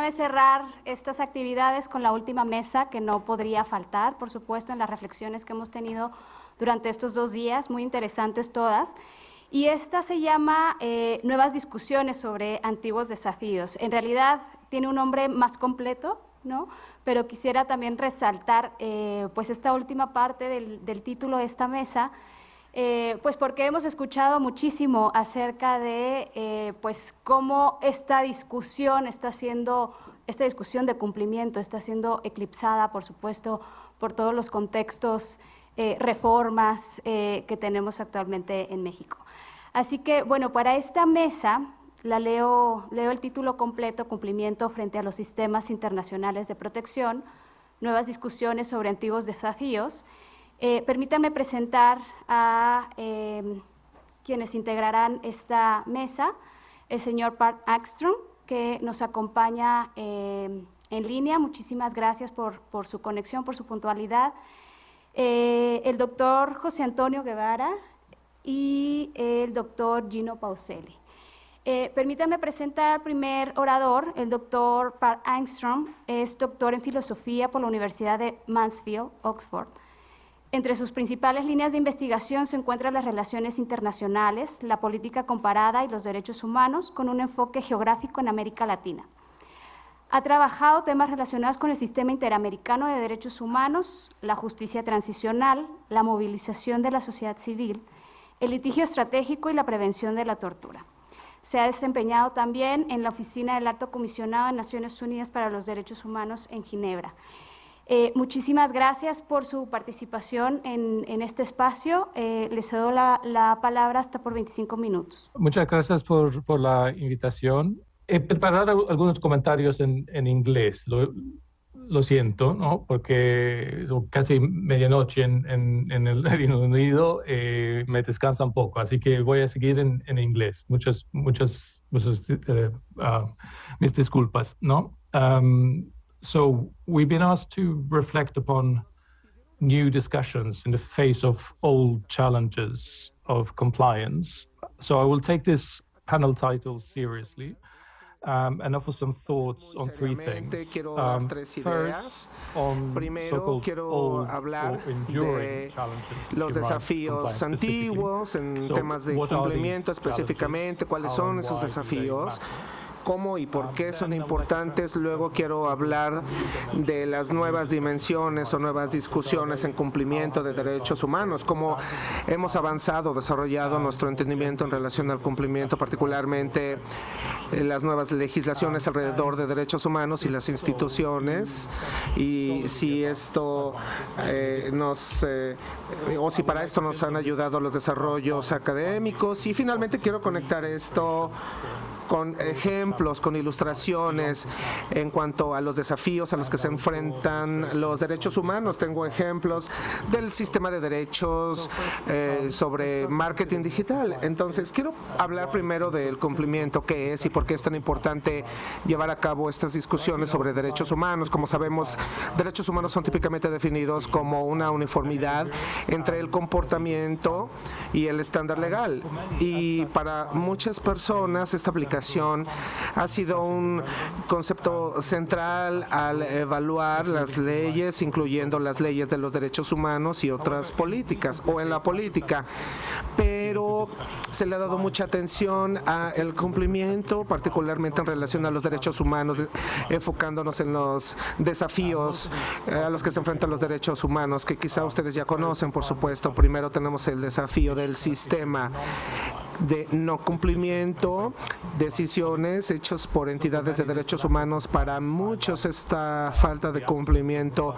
permítame cerrar estas actividades con la última mesa que no podría faltar, por supuesto, en las reflexiones que hemos tenido durante estos 2 días, muy interesantes todas. Y esta se llama Nuevas discusiones sobre antiguos desafíos. En realidad tiene un nombre más completo, ¿no? Pero quisiera también resaltar pues esta última parte del título de esta mesa, pues porque hemos escuchado muchísimo acerca de pues cómo esta discusión de cumplimiento está siendo eclipsada, por supuesto, por todos los contextos, reformas que tenemos actualmente en México. Así que, bueno, para esta mesa, leo el título completo, Cumplimiento frente a los sistemas internacionales de protección, nuevas discusiones sobre antiguos desafíos. Permítanme presentar a quienes integrarán esta mesa, el señor Park Ångström, que nos acompaña en línea. Muchísimas gracias por su conexión, por su puntualidad. El doctor José Antonio Guevara y el doctor Gino Pauselli. Permítanme presentar al primer orador, el doctor Park Ångström. Es doctor en filosofía por la Universidad de Mansfield, Oxford. Entre sus principales líneas de investigación se encuentran las relaciones internacionales, la política comparada y los derechos humanos, con un enfoque geográfico en América Latina. Ha trabajado temas relacionados con el sistema interamericano de derechos humanos, la justicia transicional, la movilización de la sociedad civil, el litigio estratégico y la prevención de la tortura. Se ha desempeñado también en la Oficina del Alto Comisionado de Naciones Unidas para los Derechos Humanos en Ginebra. Muchísimas gracias por su participación en este espacio. Les cedo la palabra hasta por 25 minutos. Muchas gracias por la invitación. He preparado algunos comentarios en inglés. Lo siento, ¿no? Porque es casi medianoche en el Reino Unido, me descansa un poco, así que voy a seguir en inglés. Muchas mis disculpas, ¿no? So we've been asked to reflect upon new discussions in the face of old challenges of compliance. So I will take this panel title seriously. And offer some thoughts on 3 things. Quiero dar 3 ideas. Primero, quiero hablar de los desafíos antiguos en temas de cumplimiento específicamente, cuáles son esos desafíos, cómo y por qué son importantes. Luego quiero hablar de las nuevas dimensiones o nuevas discusiones en cumplimiento de derechos humanos, cómo hemos avanzado, desarrollado nuestro entendimiento en relación al cumplimiento, particularmente las nuevas legislaciones alrededor de derechos humanos y las instituciones, y si esto o si para esto nos han ayudado los desarrollos académicos. Y finalmente quiero conectar esto con ejemplos, con ilustraciones en cuanto a los desafíos a los que se enfrentan los derechos humanos. Tengo ejemplos del sistema de derechos sobre marketing digital. Entonces, quiero hablar primero del cumplimiento, qué es y por qué es tan importante llevar a cabo estas discusiones sobre derechos humanos. Como sabemos, derechos humanos son típicamente definidos como una uniformidad entre el comportamiento y el estándar legal. Y para muchas personas, esta aplicación ha sido un concepto central al evaluar las leyes, incluyendo las leyes de los derechos humanos y otras políticas, o en la política. Pero se le ha dado mucha atención al cumplimiento, particularmente en relación a los derechos humanos, enfocándonos en los desafíos a los que se enfrentan los derechos humanos, que quizá ustedes ya conocen, por supuesto. Primero tenemos el desafío del sistema de no cumplimiento, decisiones hechas por entidades de derechos humanos. Para muchos esta falta de cumplimiento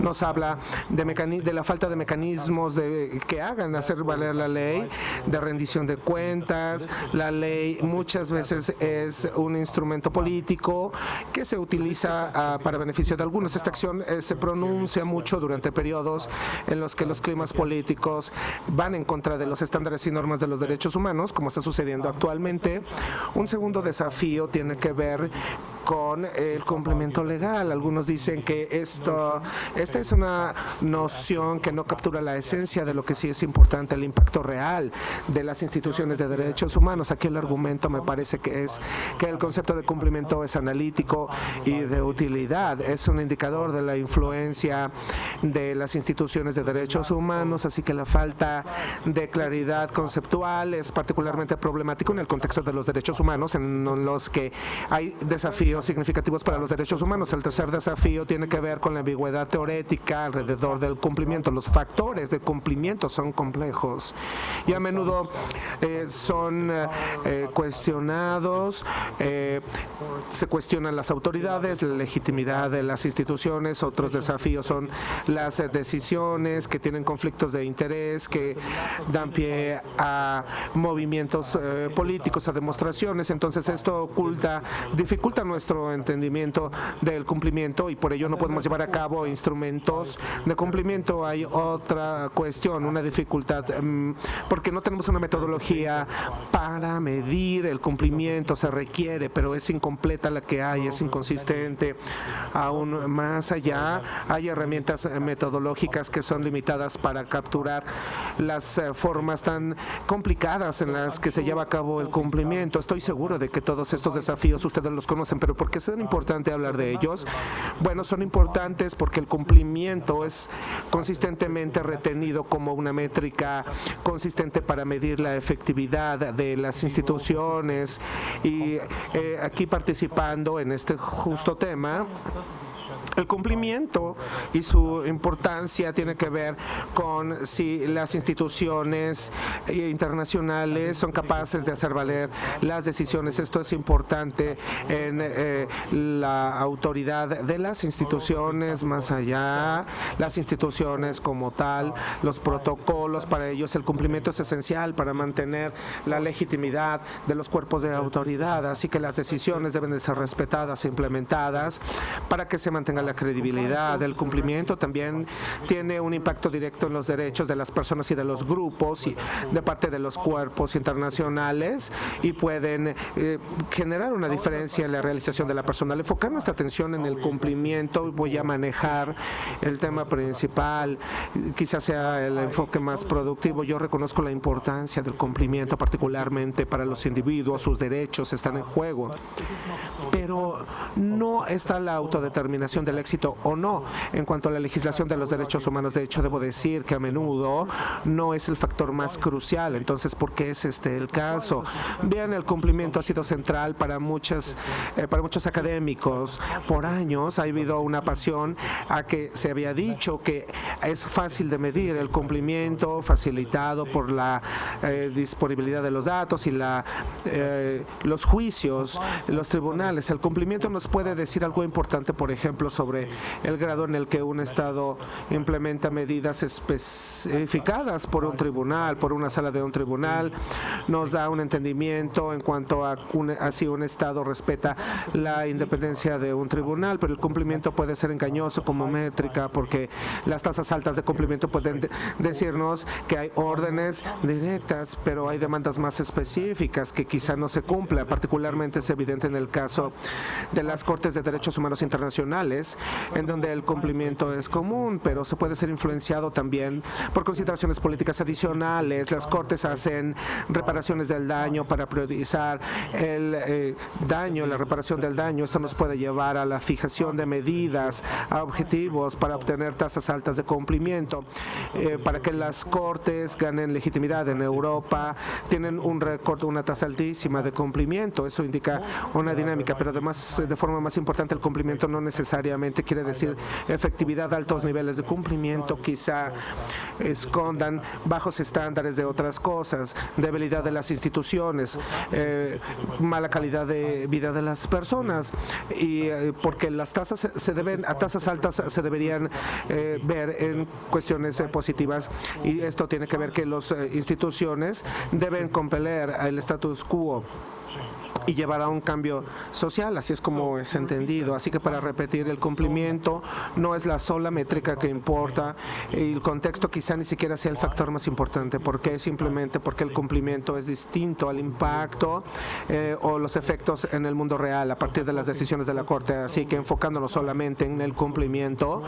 nos habla de la falta de mecanismos que hagan hacer valer la ley, de rendición de cuentas. La ley muchas veces es un instrumento político que se utiliza para beneficio de algunos. Esta acción se pronuncia mucho durante periodos en los que los climas políticos van en contra de los estándares y normas de los derechos humanos, como está sucediendo actualmente. Un segundo desafío tiene que ver con el cumplimiento legal. Algunos dicen que esta es una noción que no captura la esencia de lo que sí es importante, el impacto real de las instituciones de derechos humanos. Aquí el argumento me parece que es que el concepto de cumplimiento es analítico y de utilidad. Es un indicador de la influencia de las instituciones de derechos humanos, así que la falta de claridad conceptual es particularmente problemático en el contexto de los derechos humanos, en los que hay desafíos significativos para los derechos humanos. El tercer desafío tiene que ver con la ambigüedad teórica alrededor del cumplimiento. Los factores de cumplimiento son complejos y a menudo son cuestionados. Se cuestionan las autoridades, la legitimidad de las instituciones. Otros desafíos son las decisiones que tienen conflictos de interés, que dan pie a movimientos políticos, a demostraciones. Entonces esto dificulta nuestro entendimiento del cumplimiento y por ello no podemos llevar a cabo instrumentos de cumplimiento. Hay otra cuestión, una dificultad, porque no tenemos una metodología para medir el cumplimiento. Se requiere, pero es incompleta la que hay, es inconsistente. Aún más allá, hay herramientas metodológicas que son limitadas para capturar las formas tan complicadas en las que se lleva a cabo el cumplimiento. Estoy seguro de que todos estos desafíos ustedes los conocen, pero ¿por qué es tan importante hablar de ellos? Bueno, son importantes porque el cumplimiento es consistentemente retenido como una métrica consistente para medir la efectividad de las instituciones. Y aquí participando en este justo tema, el cumplimiento y su importancia tiene que ver con si las instituciones internacionales son capaces de hacer valer las decisiones. Esto es importante en la autoridad de las instituciones, más allá, las instituciones como tal, los protocolos. Para ellos el cumplimiento es esencial para mantener la legitimidad de los cuerpos de autoridad, así que las decisiones deben de ser respetadas e implementadas para que se mantenga la credibilidad. El cumplimiento también tiene un impacto directo en los derechos de las personas y de los grupos y de parte de los cuerpos internacionales y pueden generar una diferencia en la realización de la persona. Al enfocar nuestra atención en el cumplimiento, voy a manejar el tema principal, quizás sea el enfoque más productivo. Yo reconozco la importancia del cumplimiento, particularmente para los individuos. Sus derechos están en juego, pero no está la autodeterminación del éxito o no en cuanto a la legislación de los derechos humanos. De hecho, debo decir que a menudo no es el factor más crucial. Entonces, ¿por qué es este el caso? Bien, el cumplimiento ha sido central para muchos académicos. Por años ha habido una pasión a que se había dicho que es fácil de medir el cumplimiento, facilitado por la disponibilidad de los datos y los juicios, los tribunales. El cumplimiento nos puede decir algo importante, por ejemplo, sobre el grado en el que un Estado implementa medidas especificadas por un tribunal, por una sala de un tribunal. Nos da un entendimiento en cuanto a si un Estado respeta la independencia de un tribunal, pero el cumplimiento puede ser engañoso como métrica porque las tasas altas de cumplimiento pueden decirnos que hay órdenes directas, pero hay demandas más específicas que quizá no se cumplan. Particularmente es evidente en el caso de las Cortes de Derechos Humanos Internacionales, en donde el cumplimiento es común, pero se puede ser influenciado también por consideraciones políticas adicionales. Las Cortes hacen reparaciones del daño para priorizar el daño, la reparación del daño. Esto nos puede llevar a la fijación de medidas, a objetivos para obtener tasas altas de cumplimiento. Para que las Cortes ganen legitimidad en Europa, tienen un récord, una tasa altísima de cumplimiento. Eso indica una dinámica, pero además, de forma más importante, el cumplimiento no necesariamente quiere decir efectividad. Altos niveles de cumplimiento quizá escondan bajos estándares de otras cosas, debilidad de las instituciones, mala calidad de vida de las personas, y porque las tasas a tasas altas se deberían ver en cuestiones positivas, y esto tiene que ver que las instituciones deben compeler el status quo. y llevará a un cambio social, así es como es entendido. Así que para repetir, el cumplimiento no es la sola métrica que importa, y el contexto quizá ni siquiera sea el factor más importante. ¿Por qué? Simplemente porque el cumplimiento es distinto al impacto o los efectos en el mundo real a partir de las decisiones de la Corte. Así que enfocándonos solamente en el cumplimiento,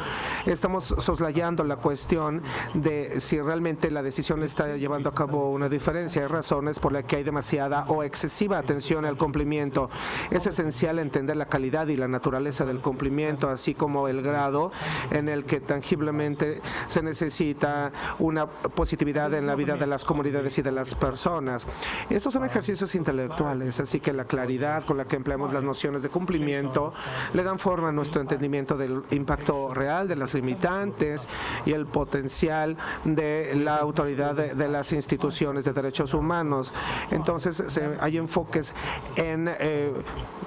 estamos soslayando la cuestión de si realmente la decisión está llevando a cabo una diferencia. Hay razones por las que hay demasiada o excesiva atención al cumplimiento. Es esencial entender la calidad y la naturaleza del cumplimiento, así como el grado en el que tangiblemente se necesita una positividad en la vida de las comunidades y de las personas. Estos son ejercicios intelectuales, así que la claridad con la que empleamos las nociones de cumplimiento le dan forma a nuestro entendimiento del impacto real, de las limitantes y el potencial de la autoridad de las instituciones de derechos humanos. Entonces, hay enfoques en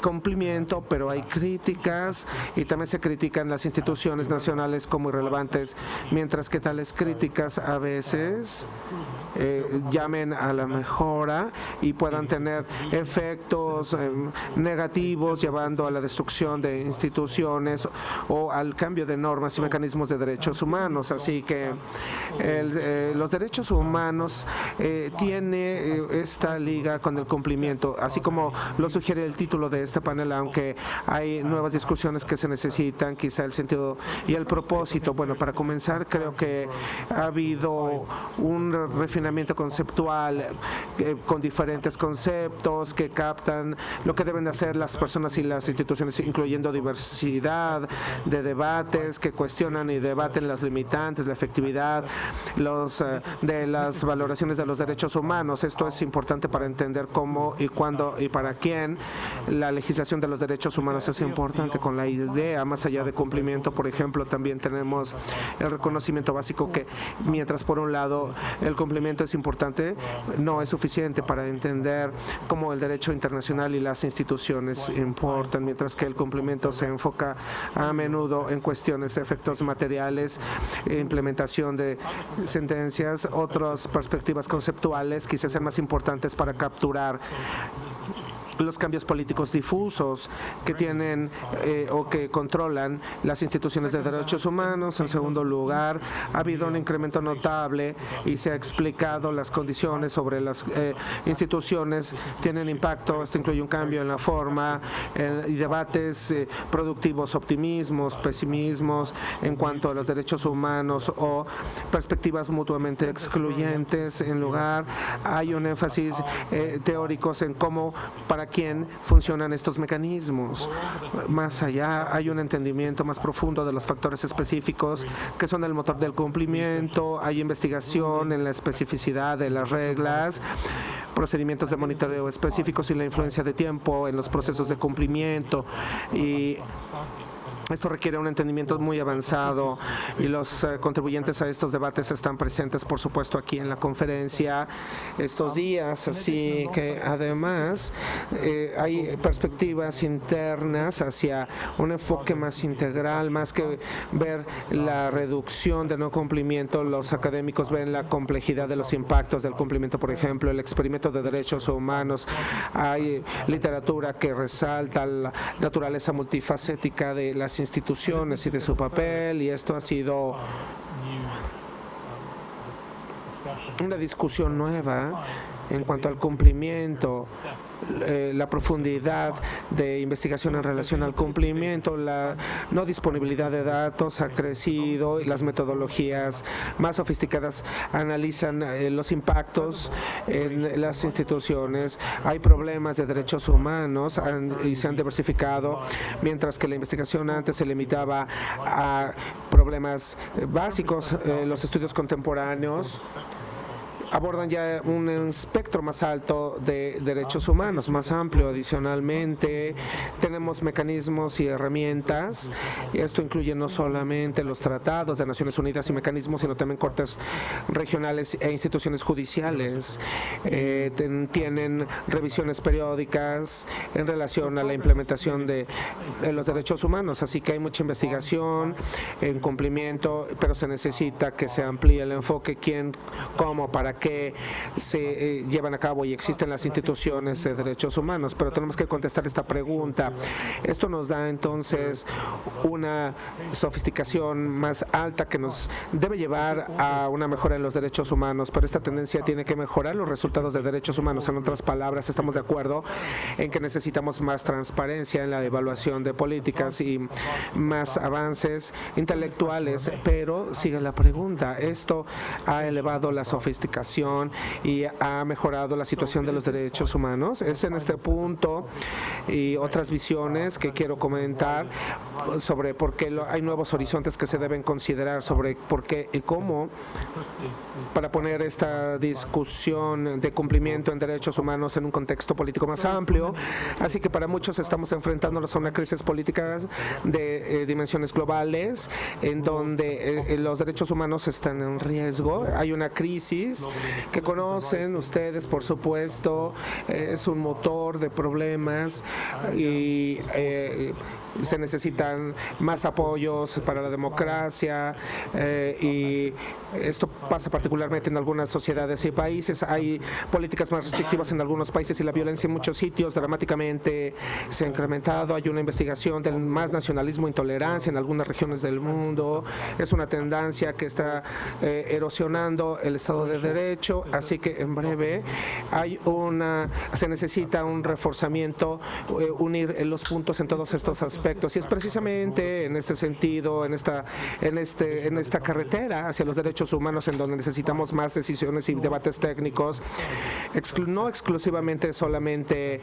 cumplimiento, pero hay críticas y también se critican las instituciones nacionales como irrelevantes, mientras que tales críticas a veces llamen a la mejora y puedan tener efectos negativos, llevando a la destrucción de instituciones o al cambio de normas y mecanismos de derechos humanos. Así que los derechos humanos tiene esta liga con el cumplimiento, así como lo sugiere el título de este panel, aunque hay nuevas discusiones que se necesitan, quizá el sentido y el propósito. Bueno, para comenzar, creo que ha habido un refinamiento conceptual con diferentes conceptos que captan lo que deben de hacer las personas y las instituciones, incluyendo diversidad de debates que cuestionan y debaten las limitantes, la efectividad de las valoraciones de los derechos humanos. Esto es importante para entender cómo y cuándo y para quién la legislación de los derechos humanos es importante. Con la idea, más allá de cumplimiento, por ejemplo, también tenemos el reconocimiento básico que, mientras por un lado el cumplimiento es importante, no es suficiente para entender cómo el derecho internacional y las instituciones importan, mientras que el cumplimiento se enfoca a menudo en cuestiones, efectos materiales, implementación de sentencias. Otras perspectivas conceptuales quizás sean más importantes para capturar los cambios políticos difusos que tienen o que controlan las instituciones de derechos humanos. En segundo lugar, ha habido un incremento notable y se ha explicado las condiciones sobre las instituciones tienen impacto. Esto incluye un cambio en la forma y debates productivos, optimismos, pesimismos en cuanto a los derechos humanos o perspectivas mutuamente excluyentes. En lugar, hay un énfasis teóricos en cómo, para quién funcionan estos mecanismos. Más allá, hay un entendimiento más profundo de los factores específicos que son el motor del cumplimiento. Hay investigación en la especificidad de las reglas, procedimientos de monitoreo específicos y la influencia de tiempo en los procesos de cumplimiento. Y esto requiere un entendimiento muy avanzado y los contribuyentes a estos debates están presentes, por supuesto, aquí en la conferencia estos días. Así que además hay perspectivas internas hacia un enfoque más integral, más que ver la reducción de no cumplimiento. Los académicos ven la complejidad de los impactos del cumplimiento, por ejemplo, el experimento de derechos humanos. Hay literatura que resalta la naturaleza multifacética de las instituciones y de su papel, y esto ha sido una discusión nueva en cuanto al cumplimiento. La profundidad de investigación en relación al cumplimiento, la no disponibilidad de datos ha crecido y las metodologías más sofisticadas analizan los impactos en las instituciones. Hay problemas de derechos humanos y se han diversificado, mientras que la investigación antes se limitaba a problemas básicos. Los estudios contemporáneos abordan ya un espectro más alto de derechos humanos, más amplio. Adicionalmente, tenemos mecanismos y herramientas, y esto incluye no solamente los tratados de Naciones Unidas y mecanismos, sino también cortes regionales e instituciones judiciales. Tienen revisiones periódicas en relación a la implementación de los derechos humanos, así que hay mucha investigación en cumplimiento, pero se necesita que se amplíe el enfoque, quién, cómo, para qué que se llevan a cabo y existen las instituciones de derechos humanos, pero tenemos que contestar esta pregunta. Esto nos da entonces una sofisticación más alta que nos debe llevar a una mejora en los derechos humanos, pero esta tendencia tiene que mejorar los resultados de derechos humanos. En otras palabras, estamos de acuerdo en que necesitamos más transparencia en la evaluación de políticas y más avances intelectuales, pero sigue la pregunta. Esto ha elevado la sofisticación y ha mejorado la situación de los derechos humanos. Es en este punto y otras visiones que quiero comentar sobre por qué hay nuevos horizontes que se deben considerar, sobre por qué y cómo, para poner esta discusión de cumplimiento en derechos humanos en un contexto político más amplio. Así que para muchos estamos enfrentándonos a una crisis política de dimensiones globales, en donde los derechos humanos están en riesgo. Hay una crisis que conocen ustedes, por supuesto, es un motor de problemas y se necesitan más apoyos para la democracia y esto pasa particularmente en algunas sociedades y países. Hay políticas más restrictivas en algunos países y la violencia en muchos sitios dramáticamente se ha incrementado. Hay una investigación del más nacionalismo e intolerancia en algunas regiones del mundo. Es una tendencia que está erosionando el Estado de Derecho, así que en breve se necesita un reforzamiento, unir los puntos en todos estos aspectos. Y es precisamente en este sentido, en esta carretera hacia los derechos humanos, en donde necesitamos más decisiones y debates técnicos, no exclusivamente solamente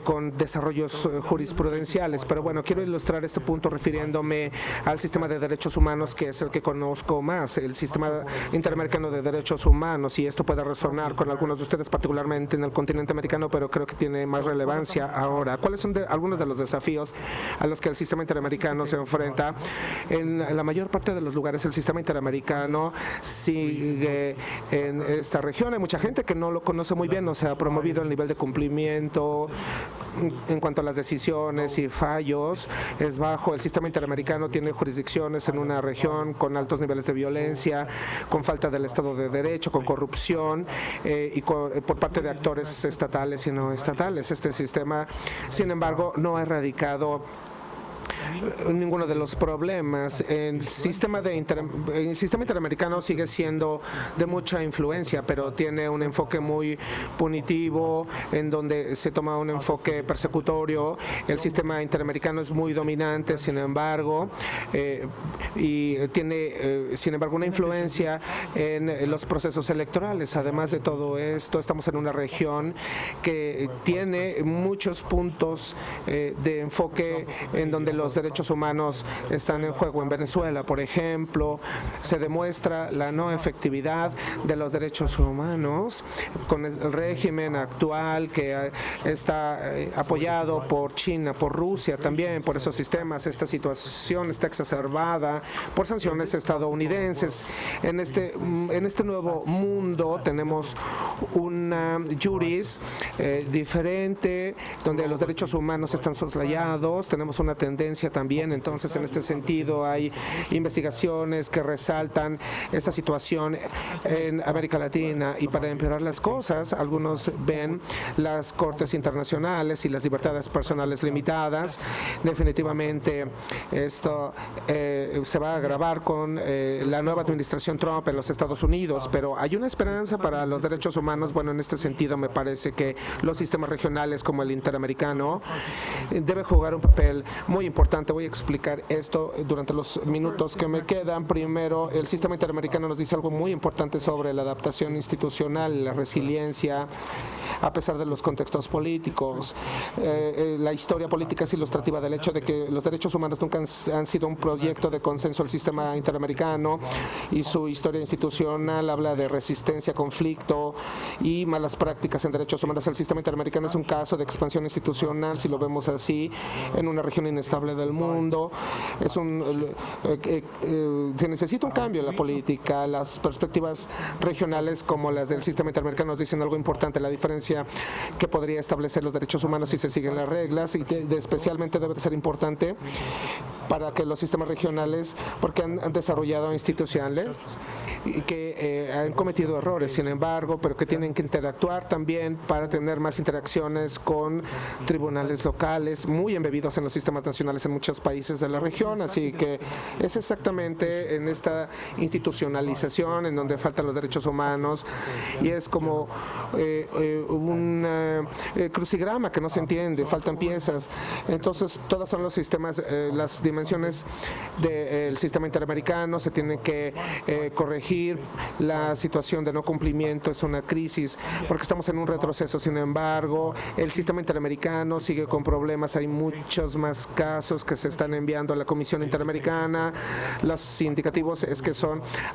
con desarrollos jurisprudenciales. Pero bueno, quiero ilustrar este punto refiriéndome al sistema de derechos humanos, que es el que conozco más, el sistema interamericano de derechos humanos, y esto puede resonar con algunos de ustedes, particularmente en el continente americano, pero creo que tiene más relevancia ahora. ¿Cuáles son algunos de los desafíos a los que el sistema interamericano se enfrenta? En la mayor parte de los lugares el sistema interamericano sigue en esta región. Hay mucha gente que no lo conoce muy bien, no se ha promovido el nivel de cumplimiento en cuanto a las decisiones y fallos. Es bajo. El sistema interamericano tiene jurisdicciones en una región con altos niveles de violencia, con falta del Estado de Derecho, con corrupción y por parte de actores estatales y no estatales. Este sistema, sin embargo, no ha erradicado ninguno de los problemas. El sistema interamericano sigue siendo de mucha influencia, pero tiene un enfoque muy punitivo, en donde se toma un enfoque persecutorio. El sistema interamericano es muy dominante, sin embargo, y tiene, sin embargo, una influencia en los procesos electorales. Además de todo esto, estamos en una región que tiene muchos puntos de enfoque en donde los derechos humanos están en juego. En Venezuela, por ejemplo, se demuestra la no efectividad de los derechos humanos con el régimen actual, que está apoyado por China, por Rusia también, por esos sistemas. Esta situación está exacerbada por sanciones estadounidenses. En este nuevo mundo tenemos una juris diferente, donde los derechos humanos están soslayados. Tenemos una tendencia también, entonces, en este sentido, hay investigaciones que resaltan esta situación en América Latina, y para empeorar las cosas, algunos ven las cortes internacionales y las libertades personales limitadas. Definitivamente esto se va a agravar con la nueva administración Trump en los Estados Unidos, pero hay una esperanza para los derechos humanos. Bueno, en este sentido me parece que los sistemas regionales como el interamericano debe jugar un papel muy importante. Voy a explicar esto durante los minutos que me quedan. Primero, el sistema interamericano nos dice algo muy importante sobre la adaptación institucional, la resiliencia, a pesar de los contextos políticos. La historia política es ilustrativa del hecho de que los derechos humanos nunca han sido un proyecto de consenso del sistema interamericano, y su historia institucional habla de resistencia, conflicto y malas prácticas en derechos humanos. El sistema interamericano es un caso de expansión institucional, si lo vemos así, en una región inestable del mundo. Se necesita un cambio en la política. Las perspectivas regionales como las del sistema interamericano nos dicen algo importante: la diferencia que podría establecer los derechos humanos si se siguen las reglas, y especialmente debe de ser importante para que los sistemas regionales, porque han desarrollado instituciones que han cometido errores, sin embargo, pero que tienen que interactuar también para tener más interacciones con tribunales locales, muy embebidos en los sistemas nacionales en muchos países de la región, así que es exactamente en esta institucionalización en donde faltan los derechos humanos y es como un crucigrama que no se entiende, faltan piezas. Entonces, todos son los sistemas, las dimensiones del sistema interamericano, se tienen que corregir. La situación de no cumplimiento es una crisis porque estamos en un retroceso. Sin embargo, el sistema interamericano sigue con problemas. Hay muchos más casos que se están enviando a la Comisión Interamericana. Los indicativos es que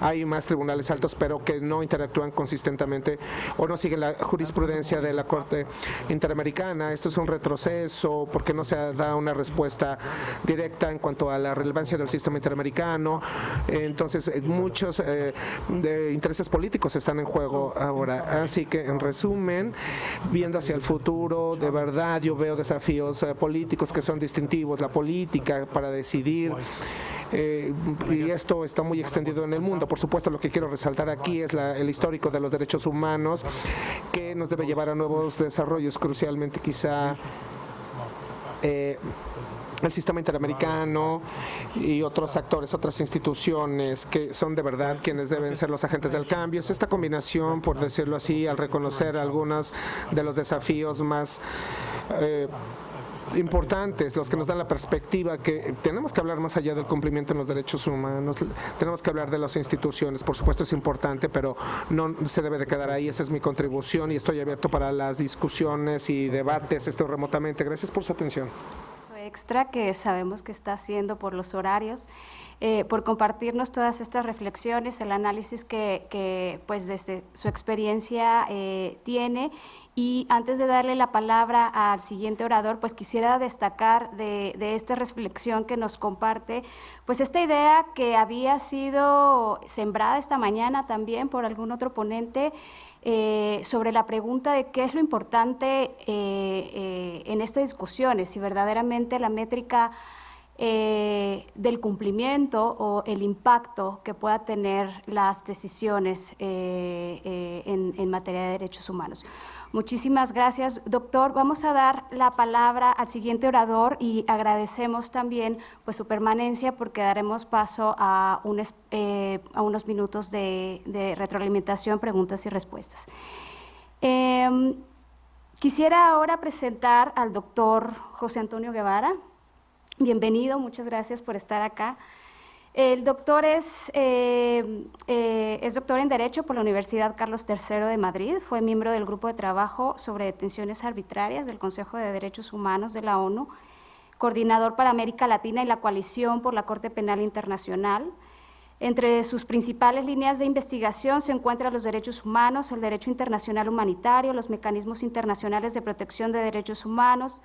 hay más tribunales altos, pero que no interactúan consistentemente o no siguen la jurisprudencia de la Corte Interamericana. Esto es un retroceso porque no se da una respuesta directa en cuanto a la relevancia del sistema interamericano. Entonces, muchos intereses políticos están en juego ahora. Así que, en resumen, viendo hacia el futuro, de verdad yo veo desafíos políticos que son distintivos, la política para decidir. Y esto está muy extendido en el mundo. Por supuesto, lo que quiero resaltar aquí es el histórico de los derechos humanos que nos debe llevar a nuevos desarrollos, crucialmente quizá el sistema interamericano y otros actores, otras instituciones que son de verdad quienes deben ser los agentes del cambio. Es esta combinación, por decirlo así, al reconocer algunos de los desafíos más importantes, los que nos dan la perspectiva que tenemos que hablar más allá del cumplimiento en los derechos humanos, tenemos que hablar de las instituciones. Por supuesto es importante, pero no se debe de quedar ahí. Esa es mi contribución y estoy abierto para las discusiones y debates remotamente. Gracias por su atención. Extra que sabemos que está haciendo por los horarios, por compartirnos todas estas reflexiones, el análisis que pues desde su experiencia tiene. Y antes de darle la palabra al siguiente orador, pues quisiera destacar de esta reflexión que nos comparte, pues esta idea que había sido sembrada esta mañana también por algún otro ponente, sobre la pregunta de qué es lo importante en estas discusiones, si verdaderamente la métrica del cumplimiento o el impacto que pueda tener las decisiones en materia de derechos humanos. Muchísimas gracias, doctor. Vamos a dar la palabra al siguiente orador y agradecemos también pues, su permanencia porque daremos paso a unos minutos de retroalimentación, preguntas y respuestas. Quisiera ahora presentar al doctor José Antonio Guevara. Bienvenido, muchas gracias por estar acá. El doctor es doctor en Derecho por la Universidad Carlos III de Madrid, fue miembro del Grupo de Trabajo sobre Detenciones Arbitrarias del Consejo de Derechos Humanos de la ONU, coordinador para América Latina y la Coalición por la Corte Penal Internacional. Entre sus principales líneas de investigación se encuentran los derechos humanos, el derecho internacional humanitario, los mecanismos internacionales de protección de derechos humanos,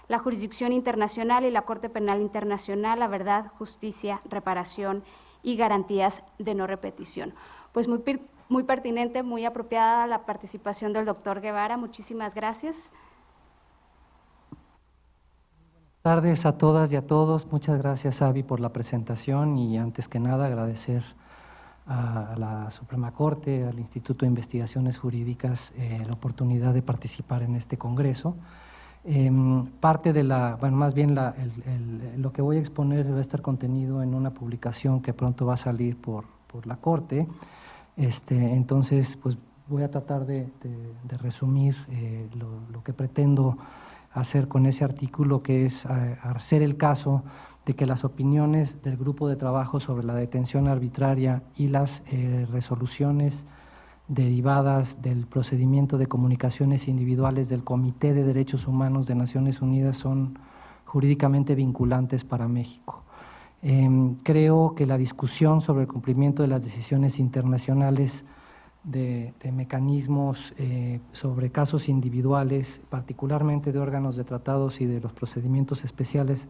la jurisdicción internacional y la Corte Penal Internacional, la verdad, justicia, reparación y garantías de no repetición. Pues muy pertinente, muy apropiada la participación del doctor Guevara. Muchísimas gracias. Buenas tardes a todas y a todos. Muchas gracias, Avi, por la presentación y antes que nada agradecer a la Suprema Corte, al Instituto de Investigaciones Jurídicas, la oportunidad de participar en este congreso. Parte de lo que voy a exponer va a estar contenido en una publicación que pronto va a salir por la Corte. Entonces, pues voy a tratar de resumir lo que pretendo hacer con ese artículo, que es hacer el caso de que las opiniones del grupo de trabajo sobre la detención arbitraria y las resoluciones derivadas del procedimiento de comunicaciones individuales del Comité de Derechos Humanos de Naciones Unidas son jurídicamente vinculantes para México. Creo que la discusión sobre el cumplimiento de las decisiones internacionales de mecanismos sobre casos individuales, particularmente de órganos de tratados y de los procedimientos especiales,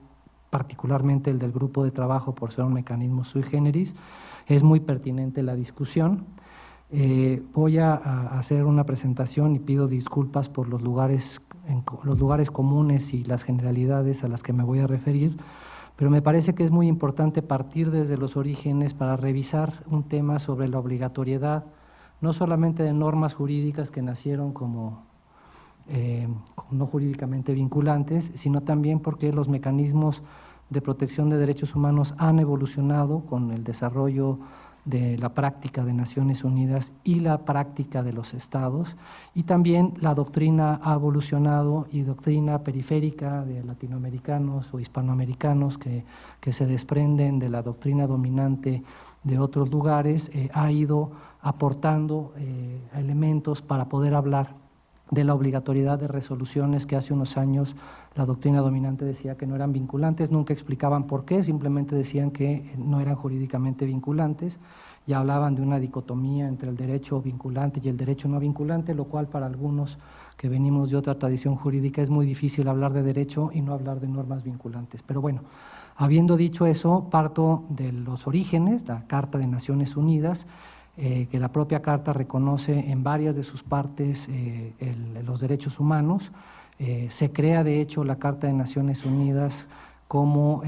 particularmente el del grupo de trabajo por ser un mecanismo sui generis, es muy pertinente la discusión. Voy a hacer una presentación y pido disculpas por los lugares comunes y las generalidades a las que me voy a referir, pero me parece que es muy importante partir desde los orígenes para revisar un tema sobre la obligatoriedad, no solamente de normas jurídicas que nacieron como no jurídicamente vinculantes, sino también porque los mecanismos de protección de derechos humanos han evolucionado con el desarrollo de la práctica de Naciones Unidas y la práctica de los estados, y también la doctrina ha evolucionado, y doctrina periférica de latinoamericanos o hispanoamericanos que se desprenden de la doctrina dominante de otros lugares, ha ido aportando elementos para poder hablar de la obligatoriedad de resoluciones que hace unos años la doctrina dominante decía que no eran vinculantes, nunca explicaban por qué, simplemente decían que no eran jurídicamente vinculantes, y hablaban de una dicotomía entre el derecho vinculante y el derecho no vinculante, lo cual para algunos que venimos de otra tradición jurídica es muy difícil hablar de derecho y no hablar de normas vinculantes. Pero bueno, habiendo dicho eso, parto de los orígenes, la Carta de Naciones Unidas, que la propia Carta reconoce en varias de sus partes los derechos humanos. Se crea, de hecho, la Carta de Naciones Unidas como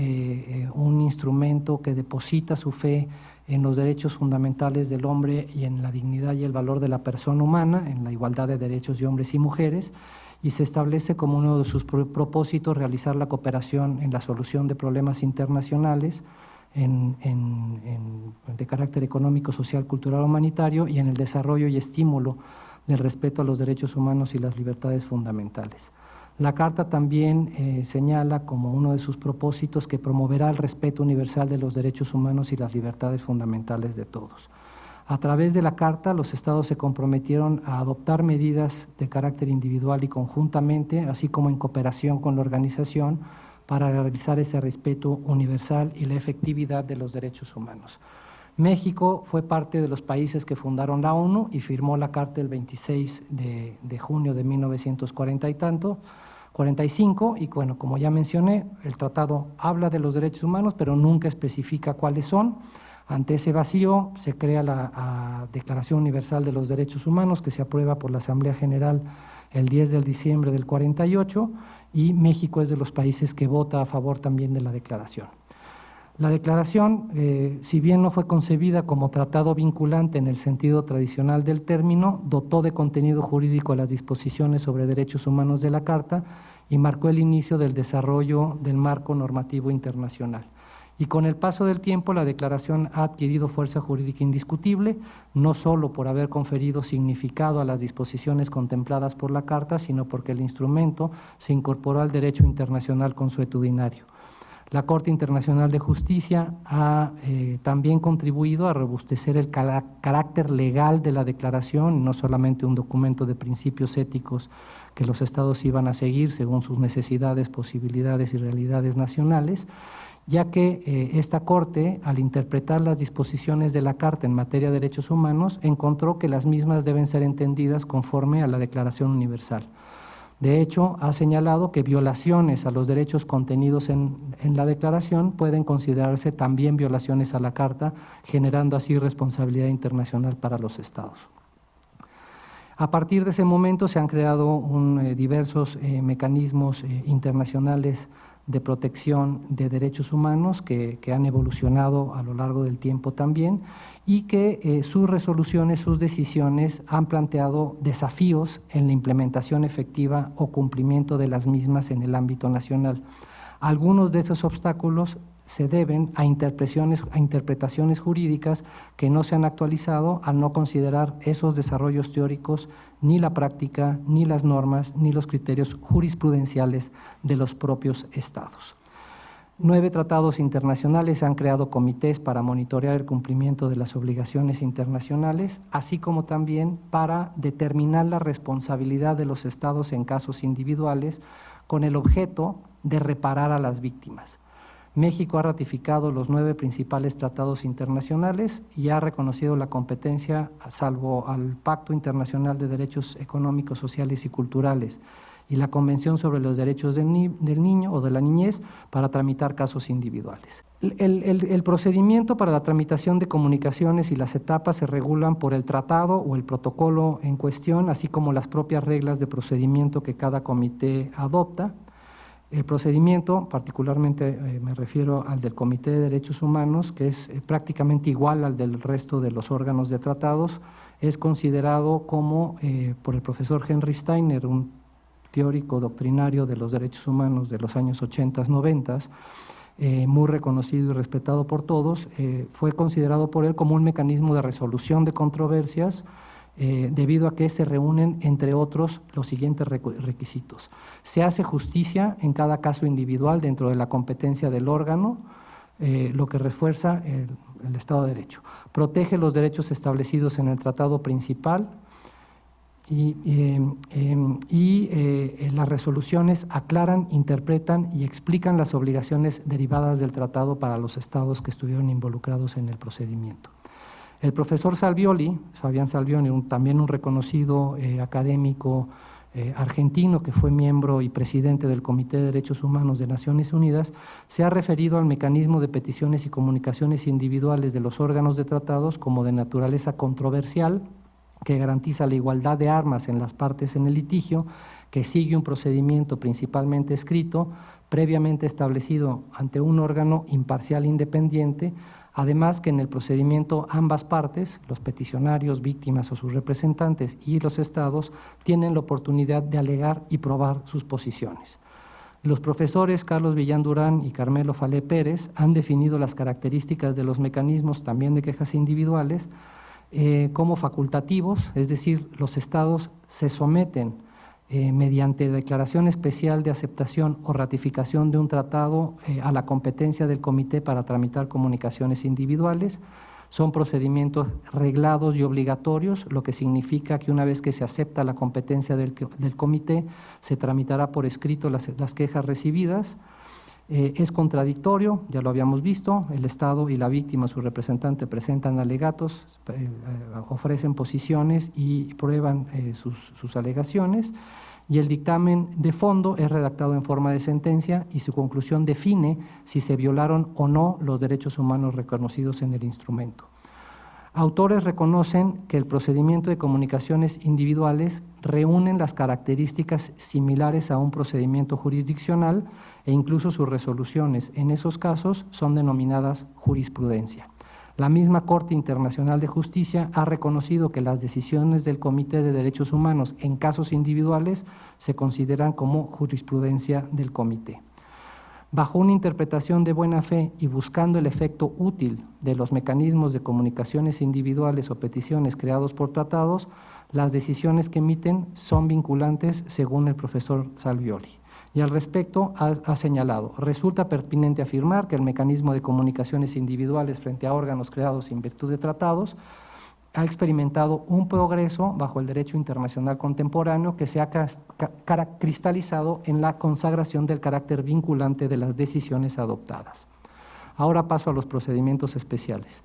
un instrumento que deposita su fe en los derechos fundamentales del hombre y en la dignidad y el valor de la persona humana, en la igualdad de derechos de hombres y mujeres, y se establece como uno de sus propósitos realizar la cooperación en la solución de problemas internacionales, de carácter económico, social, cultural, humanitario, y en el desarrollo y estímulo del respeto a los derechos humanos y las libertades fundamentales. La Carta también señala como uno de sus propósitos que promoverá el respeto universal de los derechos humanos y las libertades fundamentales de todos. A través de la Carta, los Estados se comprometieron a adoptar medidas de carácter individual y conjuntamente, así como en cooperación con la organización, para realizar ese respeto universal y la efectividad de los derechos humanos. México fue parte de los países que fundaron la ONU y firmó la Carta el 26 de junio de 1945, y bueno, como ya mencioné, el tratado habla de los derechos humanos, pero nunca especifica cuáles son. Ante ese vacío se crea la Declaración Universal de los Derechos Humanos, que se aprueba por la Asamblea General el 10 de diciembre del 48, y México es de los países que vota a favor también de la declaración. La declaración, si bien no fue concebida como tratado vinculante en el sentido tradicional del término, dotó de contenido jurídico a las disposiciones sobre derechos humanos de la Carta y marcó el inicio del desarrollo del marco normativo internacional. Y con el paso del tiempo, la declaración ha adquirido fuerza jurídica indiscutible, no solo por haber conferido significado a las disposiciones contempladas por la Carta, sino porque el instrumento se incorporó al derecho internacional consuetudinario. La Corte Internacional de Justicia ha también contribuido a robustecer el carácter legal de la declaración, no solamente un documento de principios éticos que los Estados iban a seguir según sus necesidades, posibilidades y realidades nacionales, ya que esta Corte, al interpretar las disposiciones de la Carta en materia de derechos humanos, encontró que las mismas deben ser entendidas conforme a la Declaración Universal. De hecho, ha señalado que violaciones a los derechos contenidos en la Declaración pueden considerarse también violaciones a la Carta, generando así responsabilidad internacional para los Estados. A partir de ese momento se han creado diversos mecanismos internacionales de protección de derechos humanos que han evolucionado a lo largo del tiempo también, y que sus resoluciones, sus decisiones han planteado desafíos en la implementación efectiva o cumplimiento de las mismas en el ámbito nacional. Algunos de esos obstáculos se deben a interpretaciones jurídicas que no se han actualizado al no considerar esos desarrollos teóricos, ni la práctica, ni las normas, ni los criterios jurisprudenciales de los propios estados. 9 tratados internacionales han creado comités para monitorear el cumplimiento de las obligaciones internacionales, así como también para determinar la responsabilidad de los estados en casos individuales con el objeto de reparar a las víctimas. México ha ratificado los 9 principales tratados internacionales y ha reconocido la competencia, salvo al Pacto Internacional de Derechos Económicos, Sociales y Culturales y la Convención sobre los Derechos del Niño o de la Niñez, para tramitar casos individuales. El procedimiento para la tramitación de comunicaciones y las etapas se regulan por el tratado o el protocolo en cuestión, así como las propias reglas de procedimiento que cada comité adopta. El procedimiento, particularmente me refiero al del Comité de Derechos Humanos, que es prácticamente igual al del resto de los órganos de tratados, es considerado como, por el profesor Henry Steiner, un teórico doctrinario de los derechos humanos de los años 80, 90, muy reconocido y respetado por todos, fue considerado por él como un mecanismo de resolución de controversias, debido a que se reúnen, entre otros, los siguientes requisitos. Se hace justicia en cada caso individual dentro de la competencia del órgano, lo que refuerza el Estado de Derecho. Protege los derechos establecidos en el tratado principal y las resoluciones aclaran, interpretan y explican las obligaciones derivadas del tratado para los estados que estuvieron involucrados en el procedimiento. El profesor Salvioli, Fabián Salvioni, también un reconocido académico argentino que fue miembro y presidente del Comité de Derechos Humanos de Naciones Unidas, se ha referido al mecanismo de peticiones y comunicaciones individuales de los órganos de tratados como de naturaleza controversial, que garantiza la igualdad de armas en las partes en el litigio, que sigue un procedimiento principalmente escrito, previamente establecido ante un órgano imparcial e independiente. Además que en el procedimiento ambas partes, los peticionarios, víctimas o sus representantes y los estados, tienen la oportunidad de alegar y probar sus posiciones. Los profesores Carlos Villán Durán y Carmelo Falé Pérez han definido las características de los mecanismos también de quejas individuales como facultativos, es decir, los estados se someten mediante declaración especial de aceptación o ratificación de un tratado a la competencia del comité para tramitar comunicaciones individuales. Son procedimientos reglados y obligatorios, lo que significa que una vez que se acepta la competencia del comité, se tramitará por escrito las quejas recibidas. Es contradictorio, ya lo habíamos visto, el Estado y la víctima, su representante, presentan alegatos, ofrecen posiciones y prueban sus alegaciones, y el dictamen de fondo es redactado en forma de sentencia y su conclusión define si se violaron o no los derechos humanos reconocidos en el instrumento. Autores reconocen que el procedimiento de comunicaciones individuales reúnen las características similares a un procedimiento jurisdiccional e incluso sus resoluciones en esos casos son denominadas jurisprudencia. La misma Corte Internacional de Justicia ha reconocido que las decisiones del Comité de Derechos Humanos en casos individuales se consideran como jurisprudencia del Comité. Bajo una interpretación de buena fe y buscando el efecto útil de los mecanismos de comunicaciones individuales o peticiones creados por tratados, las decisiones que emiten son vinculantes según el profesor Salvioli. Y al respecto ha señalado, resulta pertinente afirmar que el mecanismo de comunicaciones individuales frente a órganos creados en virtud de tratados ha experimentado un progreso bajo el derecho internacional contemporáneo que se ha cristalizado en la consagración del carácter vinculante de las decisiones adoptadas. Ahora paso a los procedimientos especiales.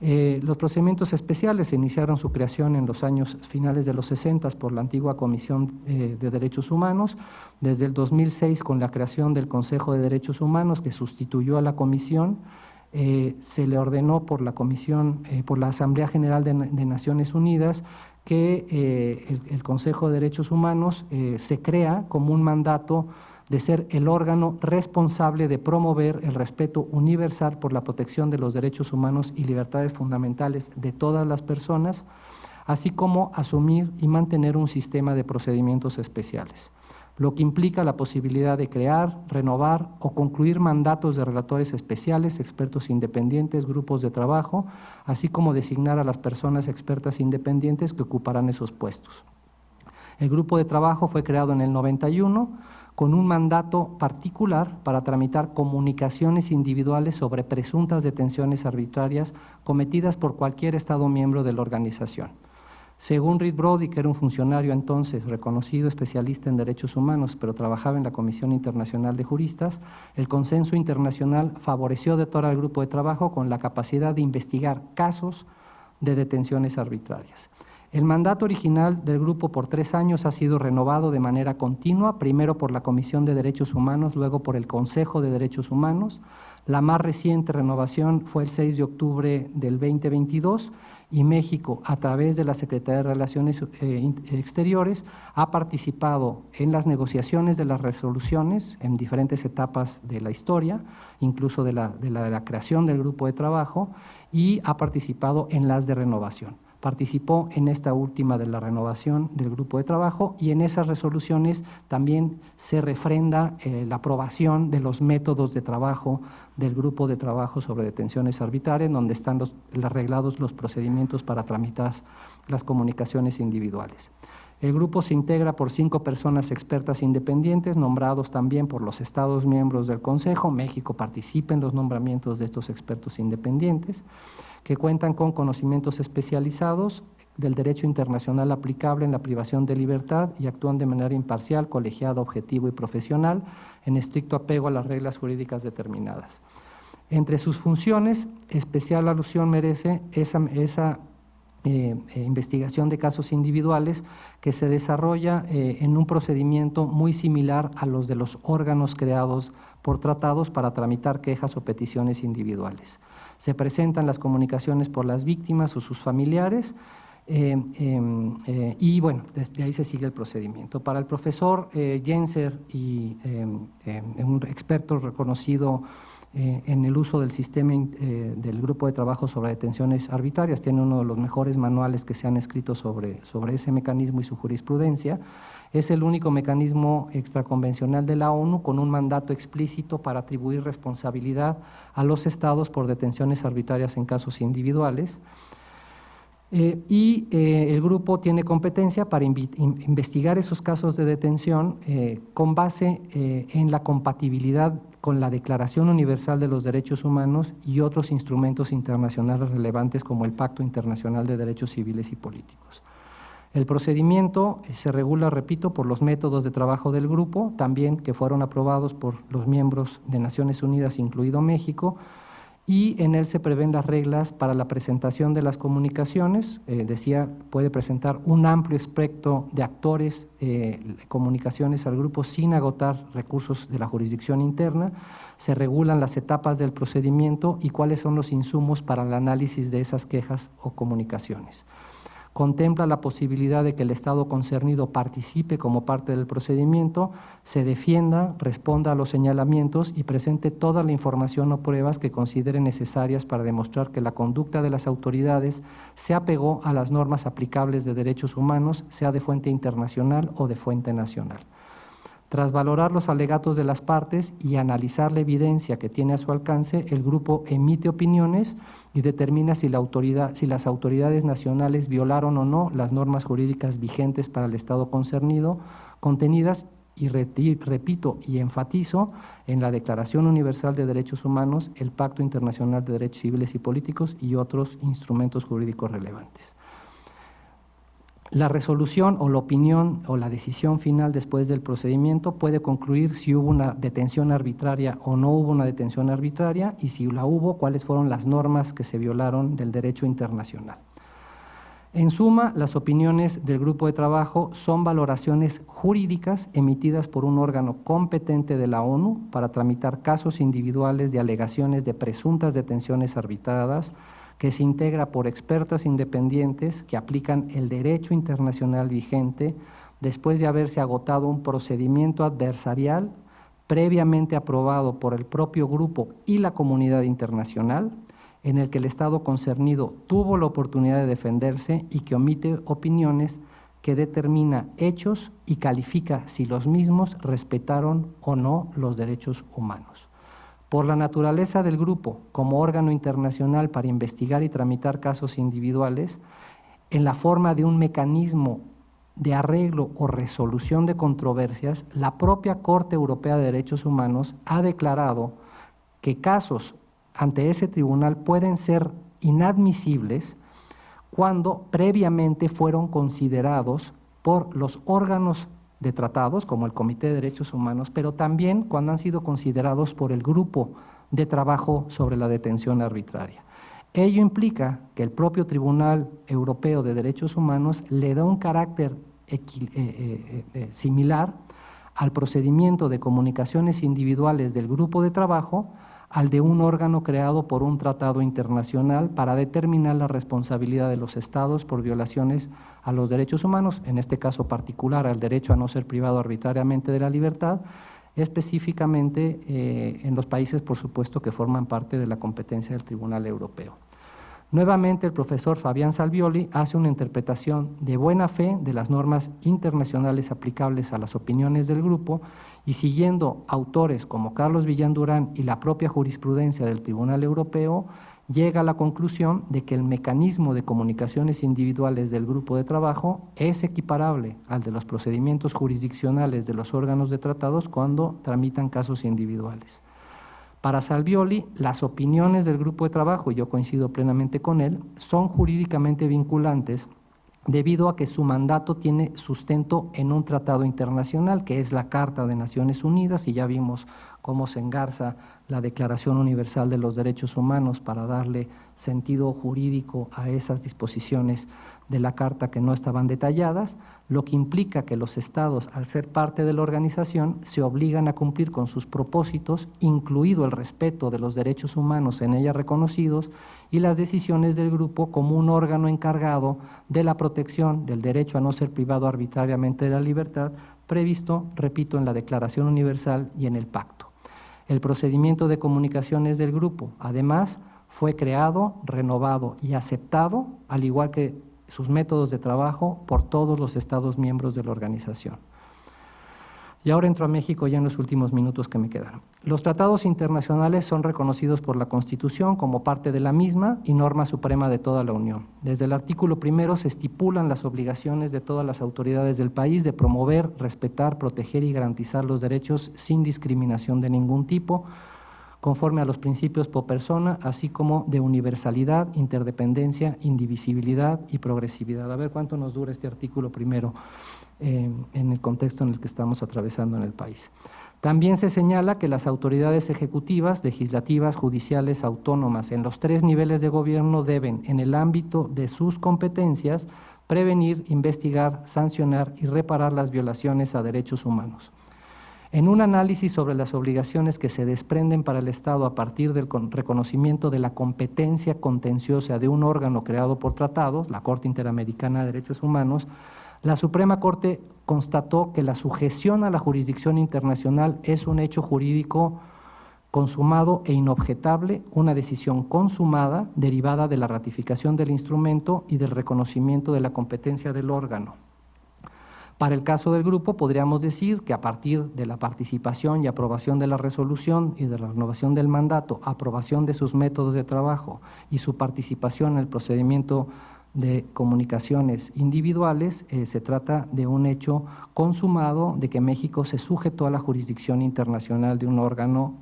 Los procedimientos especiales iniciaron su creación en los años finales de los 60 por la antigua Comisión de Derechos Humanos, desde el 2006 con la creación del Consejo de Derechos Humanos que sustituyó a la Comisión. Se le ordenó por la Comisión, por la Asamblea General de Naciones Unidas que el Consejo de Derechos Humanos se crea como un mandato de ser el órgano responsable de promover el respeto universal por la protección de los derechos humanos y libertades fundamentales de todas las personas, así como asumir y mantener un sistema de procedimientos especiales, lo que implica la posibilidad de crear, renovar o concluir mandatos de relatores especiales, expertos independientes, grupos de trabajo, así como designar a las personas expertas independientes que ocuparán esos puestos. El grupo de trabajo fue creado en el 91 con un mandato particular para tramitar comunicaciones individuales sobre presuntas detenciones arbitrarias cometidas por cualquier Estado miembro de la organización. Según Reed Brody, que era un funcionario entonces reconocido especialista en derechos humanos, pero trabajaba en la Comisión Internacional de Juristas, el consenso internacional favoreció de todo al grupo de trabajo con la capacidad de investigar casos de detenciones arbitrarias. El mandato original del grupo por 3 años ha sido renovado de manera continua, primero por la Comisión de Derechos Humanos, luego por el Consejo de Derechos Humanos. La más reciente renovación fue el 6 de octubre del 2022 y México, a través de la Secretaría de Relaciones Exteriores, ha participado en las negociaciones de las resoluciones en diferentes etapas de la historia, incluso de la creación del grupo de trabajo, y ha participado en las de renovación. Participó en esta última de la renovación del grupo de trabajo y en esas resoluciones también se refrenda la aprobación de los métodos de trabajo del grupo de trabajo sobre detenciones arbitrarias, donde están arreglados los procedimientos para tramitar las comunicaciones individuales. El grupo se integra por 5 personas expertas independientes, nombrados también por los Estados miembros del Consejo. México participa en los nombramientos de estos expertos independientes, que cuentan con conocimientos especializados del derecho internacional aplicable en la privación de libertad y actúan de manera imparcial, colegiada, objetivo y profesional, en estricto apego a las reglas jurídicas determinadas. Entre sus funciones, especial alusión merece esa investigación de casos individuales que se desarrolla en un procedimiento muy similar a los de los órganos creados por tratados para tramitar quejas o peticiones individuales. Se presentan las comunicaciones por las víctimas o sus familiares y bueno, desde ahí se sigue el procedimiento. Para el profesor Genser y un experto reconocido en el uso del sistema del grupo de trabajo sobre detenciones arbitrarias, tiene uno de los mejores manuales que se han escrito sobre ese mecanismo y su jurisprudencia. Es el único mecanismo extraconvencional de la ONU con un mandato explícito para atribuir responsabilidad a los estados por detenciones arbitrarias en casos individuales. El grupo tiene competencia para investigar esos casos de detención con base en la compatibilidad con la Declaración Universal de los Derechos Humanos y otros instrumentos internacionales relevantes como el Pacto Internacional de Derechos Civiles y Políticos. El procedimiento se regula, repito, por los métodos de trabajo del grupo, también que fueron aprobados por los miembros de Naciones Unidas, incluido México, y en él se prevén las reglas para la presentación de las comunicaciones. Decía, puede presentar un amplio espectro de actores, comunicaciones al grupo sin agotar recursos de la jurisdicción interna. Se regulan las etapas del procedimiento y cuáles son los insumos para el análisis de esas quejas o comunicaciones. Contempla la posibilidad de que el Estado concernido participe como parte del procedimiento, se defienda, responda a los señalamientos y presente toda la información o pruebas que considere necesarias para demostrar que la conducta de las autoridades se apegó a las normas aplicables de derechos humanos, sea de fuente internacional o de fuente nacional. Tras valorar los alegatos de las partes y analizar la evidencia que tiene a su alcance, el grupo emite opiniones y determina si las autoridades nacionales violaron o no las normas jurídicas vigentes para el Estado concernido, contenidas, y repito y enfatizo, en la Declaración Universal de Derechos Humanos, el Pacto Internacional de Derechos Civiles y Políticos y otros instrumentos jurídicos relevantes. La resolución o la opinión o la decisión final después del procedimiento puede concluir si hubo una detención arbitraria o no hubo una detención arbitraria y si la hubo, cuáles fueron las normas que se violaron del derecho internacional. En suma, las opiniones del grupo de trabajo son valoraciones jurídicas emitidas por un órgano competente de la ONU para tramitar casos individuales de alegaciones de presuntas detenciones arbitradas, que se integra por expertas independientes que aplican el derecho internacional vigente después de haberse agotado un procedimiento adversarial previamente aprobado por el propio grupo y la comunidad internacional, en el que el Estado concernido tuvo la oportunidad de defenderse y que omite opiniones que determina hechos y califica si los mismos respetaron o no los derechos humanos. Por la naturaleza del grupo como órgano internacional para investigar y tramitar casos individuales, en la forma de un mecanismo de arreglo o resolución de controversias, la propia Corte Europea de Derechos Humanos ha declarado que casos ante ese tribunal pueden ser inadmisibles cuando previamente fueron considerados por los órganos de tratados, como el Comité de Derechos Humanos, pero también cuando han sido considerados por el Grupo de Trabajo sobre la Detención Arbitraria. Ello implica que el propio Tribunal Europeo de Derechos Humanos le da un carácter similar al procedimiento de comunicaciones individuales del Grupo de Trabajo al de un órgano creado por un tratado internacional para determinar la responsabilidad de los estados por violaciones a los derechos humanos, en este caso particular al derecho a no ser privado arbitrariamente de la libertad, específicamente en los países, por supuesto, que forman parte de la competencia del Tribunal Europeo. Nuevamente, el profesor Fabián Salvioli hace una interpretación de buena fe de las normas internacionales aplicables a las opiniones del grupo y siguiendo autores como Carlos Villán Durán y la propia jurisprudencia del Tribunal Europeo, llega a la conclusión de que el mecanismo de comunicaciones individuales del grupo de trabajo es equiparable al de los procedimientos jurisdiccionales de los órganos de tratados cuando tramitan casos individuales. Para Salvioli, las opiniones del grupo de trabajo, y yo coincido plenamente con él, son jurídicamente vinculantes debido a que su mandato tiene sustento en un tratado internacional, que es la Carta de Naciones Unidas, y ya vimos cómo se engarza la Declaración Universal de los Derechos Humanos para darle sentido jurídico a esas disposiciones de la Carta que no estaban detalladas, lo que implica que los estados, al ser parte de la organización, se obligan a cumplir con sus propósitos, incluido el respeto de los derechos humanos en ella reconocidos y las decisiones del grupo como un órgano encargado de la protección del derecho a no ser privado arbitrariamente de la libertad, previsto, repito, en la Declaración Universal y en el Pacto. El procedimiento de comunicaciones del grupo, además, fue creado, renovado y aceptado, al igual que sus métodos de trabajo, por todos los estados miembros de la organización. Y ahora entro a México ya en los últimos minutos que me quedan. Los tratados internacionales son reconocidos por la Constitución como parte de la misma y norma suprema de toda la Unión. Desde el artículo 1 se estipulan las obligaciones de todas las autoridades del país de promover, respetar, proteger y garantizar los derechos sin discriminación de ningún tipo, conforme a los principios pro persona, así como de universalidad, interdependencia, indivisibilidad y progresividad. A ver cuánto nos dura este artículo 1 en el contexto en el que estamos atravesando en el país. También se señala que las autoridades ejecutivas, legislativas, judiciales, autónomas, en los 3 niveles de gobierno deben, en el ámbito de sus competencias, prevenir, investigar, sancionar y reparar las violaciones a derechos humanos. En un análisis sobre las obligaciones que se desprenden para el Estado a partir del reconocimiento de la competencia contenciosa de un órgano creado por tratados, la Corte Interamericana de Derechos Humanos, la Suprema Corte constató que la sujeción a la jurisdicción internacional es un hecho jurídico consumado e inobjetable, una decisión consumada derivada de la ratificación del instrumento y del reconocimiento de la competencia del órgano. Para el caso del grupo, podríamos decir que a partir de la participación y aprobación de la resolución y de la renovación del mandato, aprobación de sus métodos de trabajo y su participación en el procedimiento de comunicaciones individuales, se trata de un hecho consumado de que México se sujetó a la jurisdicción internacional de un órgano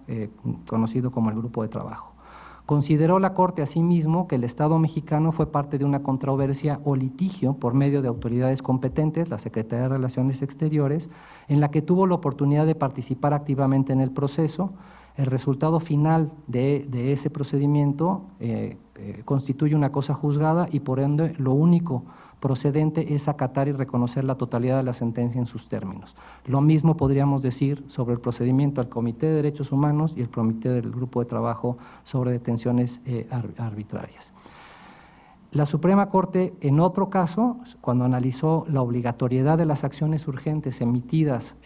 conocido como el Grupo de Trabajo. Consideró la Corte asimismo que el Estado mexicano fue parte de una controversia o litigio por medio de autoridades competentes, la Secretaría de Relaciones Exteriores, en la que tuvo la oportunidad de participar activamente en el proceso. El resultado final de ese procedimiento constituye una cosa juzgada y por ende lo único procedente es acatar y reconocer la totalidad de la sentencia en sus términos. Lo mismo podríamos decir sobre el procedimiento al Comité de Derechos Humanos y el Comité del Grupo de Trabajo sobre detenciones arbitrarias. La Suprema Corte, en otro caso, cuando analizó la obligatoriedad de las acciones urgentes emitidas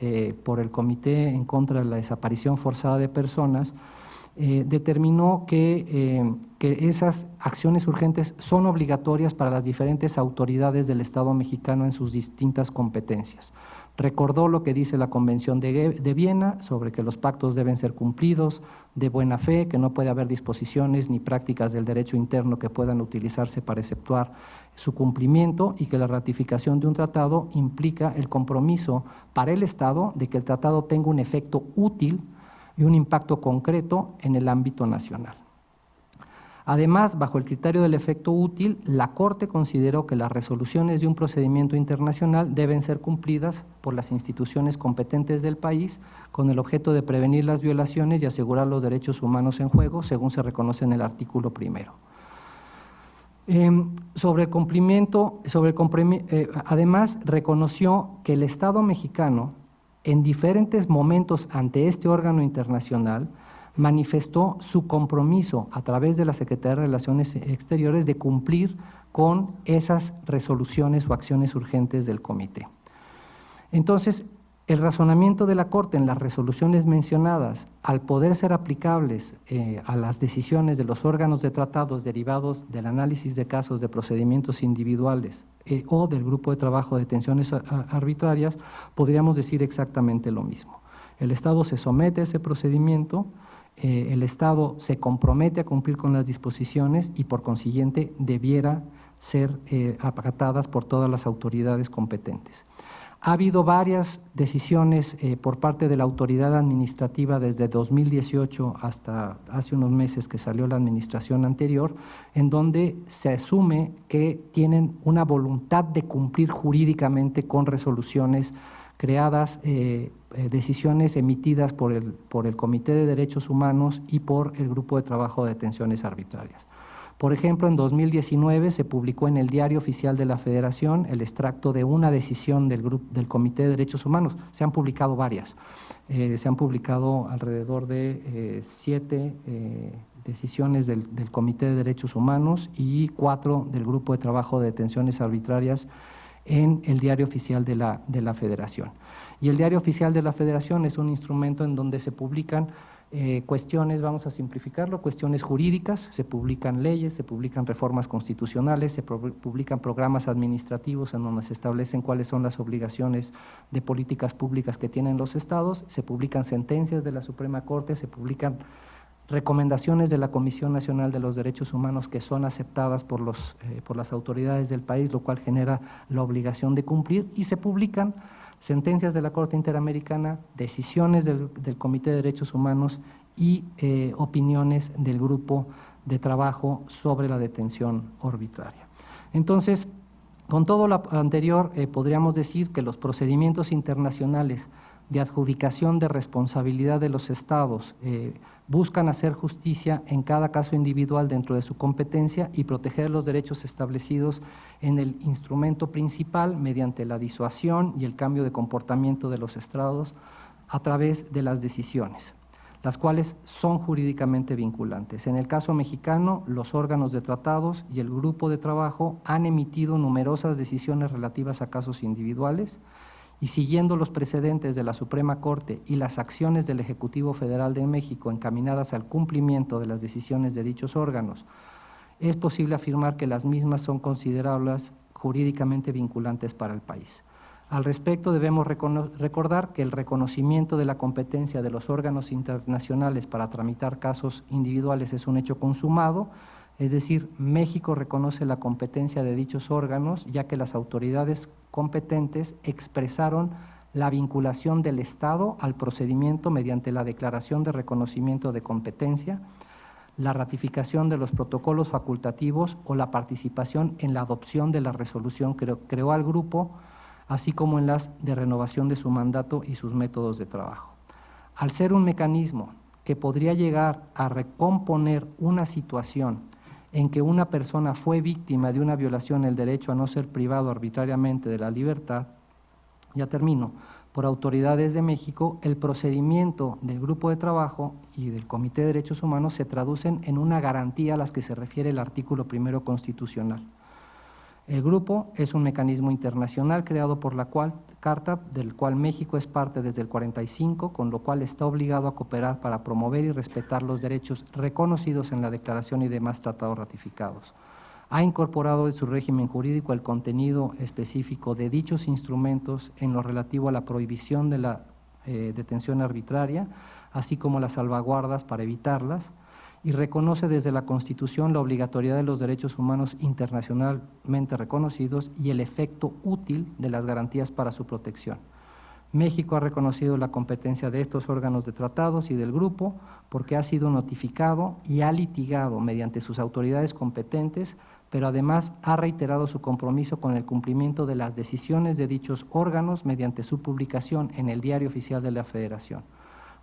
por el Comité en contra de la desaparición forzada de personas, determinó que esas acciones urgentes son obligatorias para las diferentes autoridades del Estado mexicano en sus distintas competencias. Recordó lo que dice la Convención de Viena sobre que los pactos deben ser cumplidos de buena fe, que no puede haber disposiciones ni prácticas del derecho interno que puedan utilizarse para exceptuar su cumplimiento y que la ratificación de un tratado implica el compromiso para el Estado de que el tratado tenga un efecto útil y un impacto concreto en el ámbito nacional. Además, bajo el criterio del efecto útil, la Corte consideró que las resoluciones de un procedimiento internacional deben ser cumplidas por las instituciones competentes del país con el objeto de prevenir las violaciones y asegurar los derechos humanos en juego, según se reconoce en el artículo 1. Además, reconoció que el Estado mexicano, en diferentes momentos ante este órgano internacional, manifestó su compromiso a través de la Secretaría de Relaciones Exteriores de cumplir con esas resoluciones o acciones urgentes del comité. Entonces, el razonamiento de la Corte en las resoluciones mencionadas, al poder ser aplicables a las decisiones de los órganos de tratados derivados del análisis de casos de procedimientos individuales o del grupo de trabajo de detenciones arbitrarias, podríamos decir exactamente lo mismo. El Estado se somete a ese procedimiento, el Estado se compromete a cumplir con las disposiciones y por consiguiente debiera ser acatadas por todas las autoridades competentes. Ha habido varias decisiones por parte de la autoridad administrativa desde 2018 hasta hace unos meses que salió la administración anterior, en donde se asume que tienen una voluntad de cumplir jurídicamente con resoluciones creadas, decisiones emitidas por el Comité de Derechos Humanos y por el Grupo de Trabajo de Detenciones Arbitrarias. Por ejemplo, en 2019 se publicó en el Diario Oficial de la Federación el extracto de una decisión del Comité de Derechos Humanos. Se han publicado varias. Se han publicado alrededor de 7 decisiones del Comité de Derechos Humanos y 4 del Grupo de Trabajo de Detenciones Arbitrarias en el Diario Oficial de la Federación. Y el Diario Oficial de la Federación es un instrumento en donde se publican cuestiones, vamos a simplificarlo, cuestiones jurídicas, se publican leyes, se publican reformas constitucionales, se publican programas administrativos en donde se establecen cuáles son las obligaciones de políticas públicas que tienen los estados, se publican sentencias de la Suprema Corte, se publican recomendaciones de la Comisión Nacional de los Derechos Humanos que son aceptadas por las autoridades del país, lo cual genera la obligación de cumplir, y se publican sentencias de la Corte Interamericana, decisiones del Comité de Derechos Humanos y opiniones del Grupo de Trabajo sobre la detención arbitraria. Entonces, con todo lo anterior, podríamos decir que los procedimientos internacionales de adjudicación de responsabilidad de los estados buscan hacer justicia en cada caso individual dentro de su competencia y proteger los derechos establecidos en el instrumento principal mediante la disuasión y el cambio de comportamiento de los estados a través de las decisiones, las cuales son jurídicamente vinculantes. En el caso mexicano, los órganos de tratados y el grupo de trabajo han emitido numerosas decisiones relativas a casos individuales, y siguiendo los precedentes de la Suprema Corte y las acciones del Ejecutivo Federal de México encaminadas al cumplimiento de las decisiones de dichos órganos, es posible afirmar que las mismas son considerables jurídicamente vinculantes para el país. Al respecto, debemos recordar que el reconocimiento de la competencia de los órganos internacionales para tramitar casos individuales es un hecho consumado, es decir, México reconoce la competencia de dichos órganos, ya que las autoridades competentes expresaron la vinculación del Estado al procedimiento mediante la declaración de reconocimiento de competencia, la ratificación de los protocolos facultativos o la participación en la adopción de la resolución que creó al grupo, así como en las de renovación de su mandato y sus métodos de trabajo. Al ser un mecanismo que podría llegar a recomponer una situación en que una persona fue víctima de una violación del derecho a no ser privado arbitrariamente de la libertad, ya termino, por autoridades de México, el procedimiento del grupo de trabajo y del Comité de Derechos Humanos se traducen en una garantía a las que se refiere el artículo 1 constitucional. El grupo es un mecanismo internacional creado por la Carta, del cual México es parte desde el 45, con lo cual está obligado a cooperar para promover y respetar los derechos reconocidos en la Declaración y demás tratados ratificados. Ha incorporado en su régimen jurídico el contenido específico de dichos instrumentos en lo relativo a la prohibición de la detención arbitraria, así como las salvaguardas para evitarlas, y reconoce desde la Constitución la obligatoriedad de los derechos humanos internacionalmente reconocidos y el efecto útil de las garantías para su protección. México ha reconocido la competencia de estos órganos de tratados y del grupo porque ha sido notificado y ha litigado mediante sus autoridades competentes, pero además ha reiterado su compromiso con el cumplimiento de las decisiones de dichos órganos mediante su publicación en el Diario Oficial de la Federación.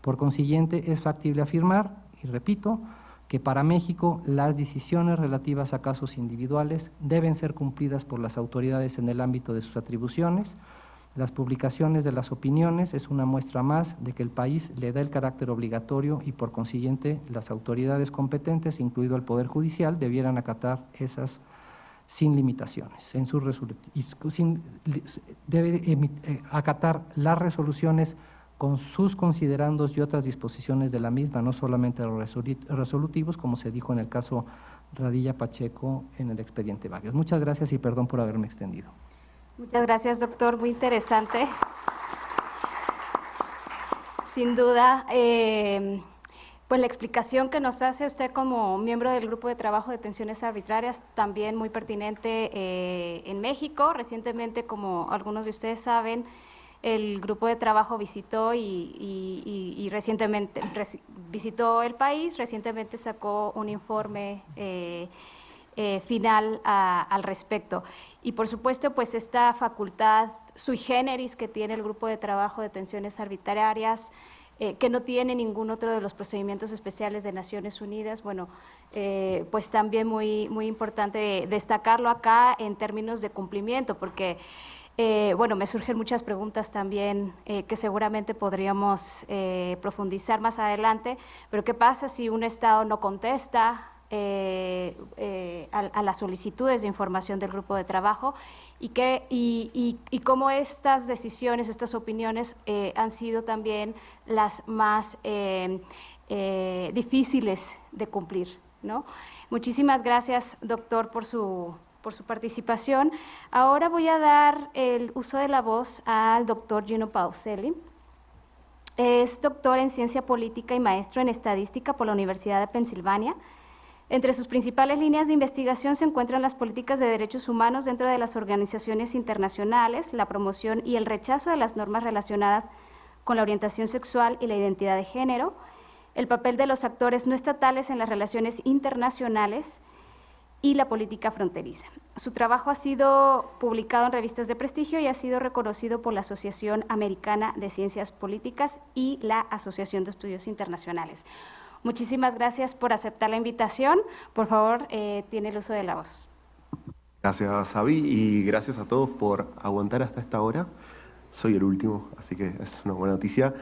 Por consiguiente, es factible afirmar, y repito, que para México las decisiones relativas a casos individuales deben ser cumplidas por las autoridades en el ámbito de sus atribuciones, Las publicaciones de las opiniones es una muestra más de que el país le da el carácter obligatorio y por consiguiente las autoridades competentes, incluido el Poder Judicial, debieran acatar esas sin limitaciones. Debe acatar las resoluciones con sus considerandos y otras disposiciones de la misma, no solamente los resolutivos, como se dijo en el caso Radilla Pacheco en el expediente Barrios. Muchas gracias y perdón por haberme extendido. Muchas gracias, doctor. Muy interesante. Sin duda, pues la explicación que nos hace usted como miembro del Grupo de Trabajo de Detenciones Arbitrarias, también muy pertinente en México. Recientemente, como algunos de ustedes saben, el Grupo de Trabajo visitó y recientemente visitó el país, recientemente sacó un informe final al respecto. Y por supuesto, pues esta facultad sui generis que tiene el Grupo de Trabajo de Detenciones Arbitrarias, que no tiene ningún otro de los procedimientos especiales de Naciones Unidas, bueno, pues también muy importante destacarlo acá en términos de cumplimiento, porque bueno, me surgen muchas preguntas también que seguramente podríamos profundizar más adelante, pero ¿qué pasa si un Estado no contesta a las solicitudes de información del grupo de trabajo y cómo estas decisiones, estas opiniones han sido también las más difíciles de cumplir, ¿no? Muchísimas gracias, doctor, por su participación. Ahora voy a dar el uso de la voz al doctor Gino Pauselli. Es doctor en Ciencia Política y maestro en Estadística por la Universidad de Pensilvania. Entre sus principales líneas de investigación se encuentran las políticas de derechos humanos dentro de las organizaciones internacionales, la promoción y el rechazo de las normas relacionadas con la orientación sexual y la identidad de género, el papel de los actores no estatales en las relaciones internacionales y la política fronteriza. Su trabajo ha sido publicado en revistas de prestigio y ha sido reconocido por la Asociación Americana de Ciencias Políticas y la Asociación de Estudios Internacionales. Muchísimas gracias por aceptar la invitación. Por favor, tiene el uso de la voz. Gracias, Abby, y gracias a todos por aguantar hasta esta hora. Soy el último, así que es una buena noticia.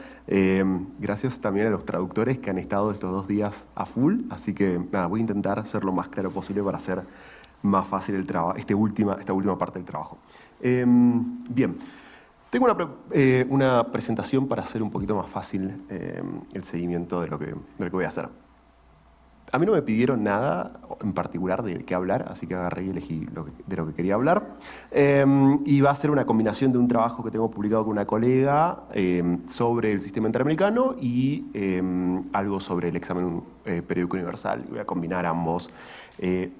Gracias también a los traductores que han estado estos 2 días a full, así que nada, voy a intentar ser lo más claro posible para hacer más fácil el trabajo, esta última parte del trabajo. Bien, tengo una presentación para hacer un poquito más fácil el seguimiento de lo que voy a hacer. A mí no me pidieron nada en particular de qué hablar, así que agarré y elegí de lo que quería hablar. Y va a ser una combinación de un trabajo que tengo publicado con una colega sobre el sistema interamericano y algo sobre el examen periódico universal. Voy a combinar ambos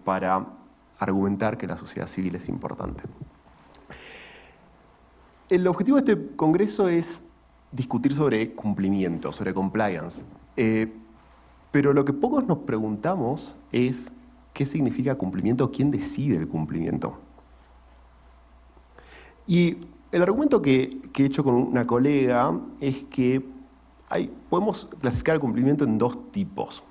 para argumentar que la sociedad civil es importante. El objetivo de este congreso es discutir sobre cumplimiento, sobre compliance. Pero lo que pocos nos preguntamos es qué significa cumplimiento, quién decide el cumplimiento. Y el argumento que he hecho con una colega es que podemos clasificar el cumplimiento en 2 tipos.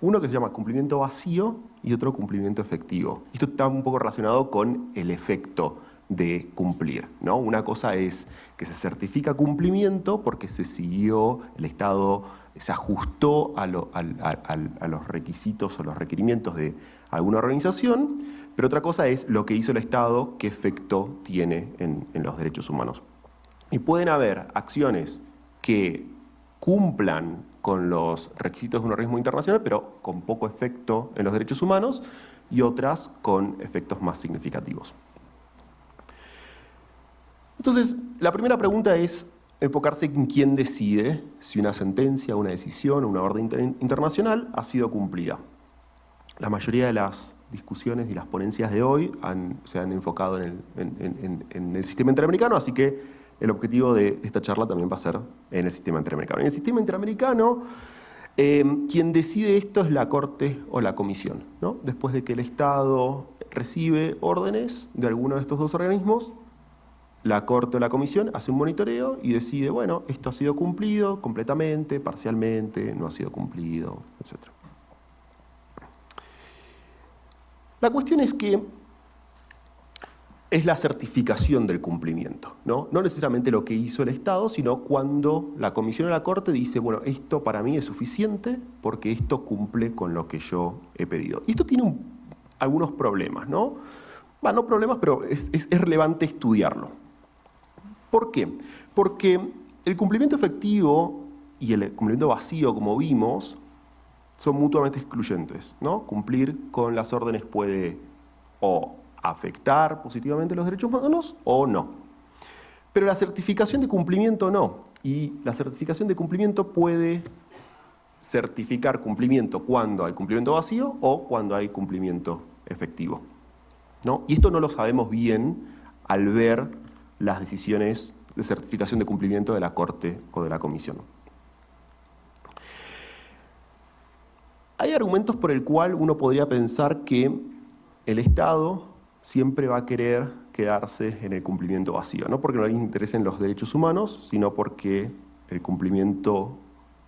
Uno que se llama cumplimiento vacío y otro cumplimiento efectivo. Esto está un poco relacionado con el efecto de cumplir, ¿no? Una cosa es que se certifica cumplimiento porque se siguió, el Estado se ajustó a los requisitos o los requerimientos de alguna organización, pero otra cosa es lo que hizo el Estado, qué efecto tiene en los derechos humanos. Y pueden haber acciones que cumplan con los requisitos de un organismo internacional, pero con poco efecto en los derechos humanos, y otras con efectos más significativos. Entonces, la primera pregunta es enfocarse en quién decide si una sentencia, una decisión o una orden internacional ha sido cumplida. La mayoría de las discusiones y las ponencias de hoy se han enfocado en el sistema interamericano, así que el objetivo de esta charla también va a ser en el sistema interamericano. En el sistema interamericano, quien decide esto es la Corte o la Comisión, ¿no? Después de que el Estado recibe órdenes de alguno de estos 2 organismos, la Corte o la Comisión hace un monitoreo y decide, bueno, esto ha sido cumplido completamente, parcialmente, no ha sido cumplido, etc. La cuestión es que es la certificación del cumplimiento, ¿no? No necesariamente lo que hizo el Estado, sino cuando la Comisión o la Corte dice, bueno, esto para mí es suficiente porque esto cumple con lo que yo he pedido. Y esto tiene algunos problemas, ¿no? Bueno, no problemas, pero es relevante estudiarlo. ¿Por qué? Porque el cumplimiento efectivo y el cumplimiento vacío, como vimos, son mutuamente excluyentes, ¿no? Cumplir con las órdenes puede o afectar positivamente los derechos humanos o no. Pero la certificación de cumplimiento no. Y la certificación de cumplimiento puede certificar cumplimiento cuando hay cumplimiento vacío o cuando hay cumplimiento efectivo, ¿no? Y esto no lo sabemos bien al ver las decisiones de certificación de cumplimiento de la Corte o de la Comisión. Hay argumentos por el cual uno podría pensar que el Estado siempre va a querer quedarse en el cumplimiento vacío, no porque no le interesen los derechos humanos, sino porque el cumplimiento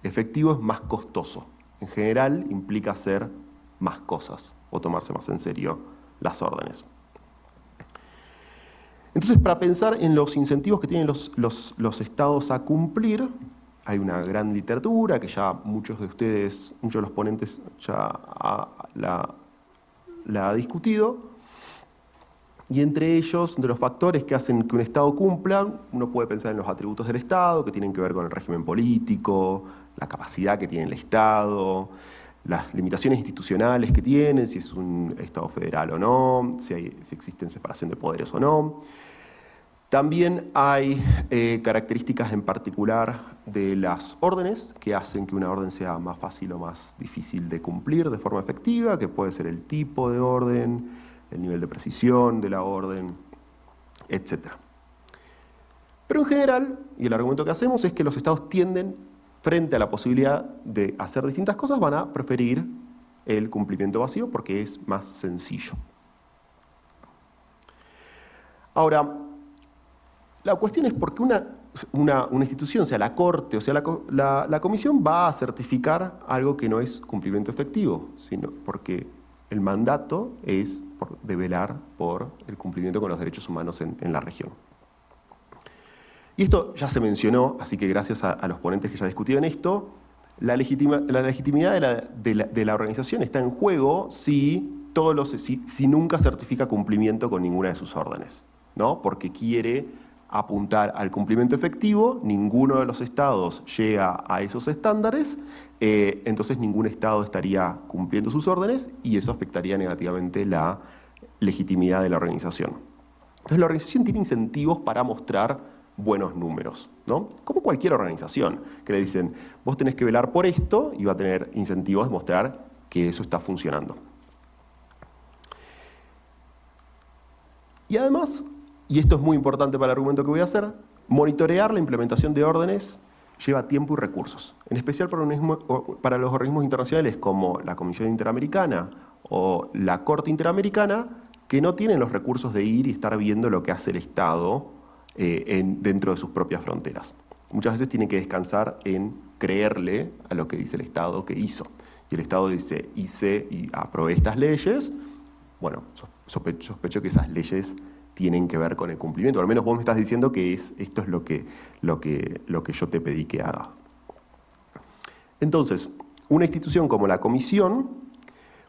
efectivo es más costoso. En general implica hacer más cosas o tomarse más en serio las órdenes. Entonces, para pensar en los incentivos que tienen los estados a cumplir, hay una gran literatura que ya muchos de los ponentes ya la ha discutido. Y entre ellos, de los factores que hacen que un Estado cumpla, uno puede pensar en los atributos del Estado, que tienen que ver con el régimen político, la capacidad que tiene el Estado, las limitaciones institucionales que tiene, si es un Estado federal o no, si existen separación de poderes o no. También hay características en particular de las órdenes que hacen que una orden sea más fácil o más difícil de cumplir de forma efectiva, que puede ser el tipo de orden, el nivel de precisión de la orden, etc. Pero en general, y el argumento que hacemos es que los estados tienden, frente a la posibilidad de hacer distintas cosas, van a preferir el cumplimiento vacío porque es más sencillo. Ahora, la cuestión es por qué una institución, sea la Corte o sea la Comisión, va a certificar algo que no es cumplimiento efectivo, sino porque el mandato es de velar por el cumplimiento con los derechos humanos en la región. Y esto ya se mencionó, así que gracias a los ponentes que ya discutieron esto, la legitimidad de la organización está en juego si nunca certifica cumplimiento con ninguna de sus órdenes, ¿no? Porque quiere apuntar al cumplimiento efectivo, ninguno de los estados llega a esos estándares, entonces ningún estado estaría cumpliendo sus órdenes y eso afectaría negativamente la legitimidad de la organización. Entonces la organización tiene incentivos para mostrar buenos números, ¿no? Como cualquier organización, que le dicen, vos tenés que velar por esto y va a tener incentivos de mostrar que eso está funcionando. Y además, y esto es muy importante para el argumento que voy a hacer, monitorear la implementación de órdenes lleva tiempo y recursos, en especial para los organismos internacionales como la Comisión Interamericana o la Corte Interamericana, que no tienen los recursos de ir y estar viendo lo que hace el Estado dentro de sus propias fronteras. Muchas veces tienen que descansar en creerle a lo que dice el Estado que hizo. Y el Estado dice, hice y aprobé estas leyes, bueno, sospecho que esas leyes tienen que ver con el cumplimiento. Al menos vos me estás diciendo que esto es lo que yo te pedí que haga. Entonces, una institución como la Comisión,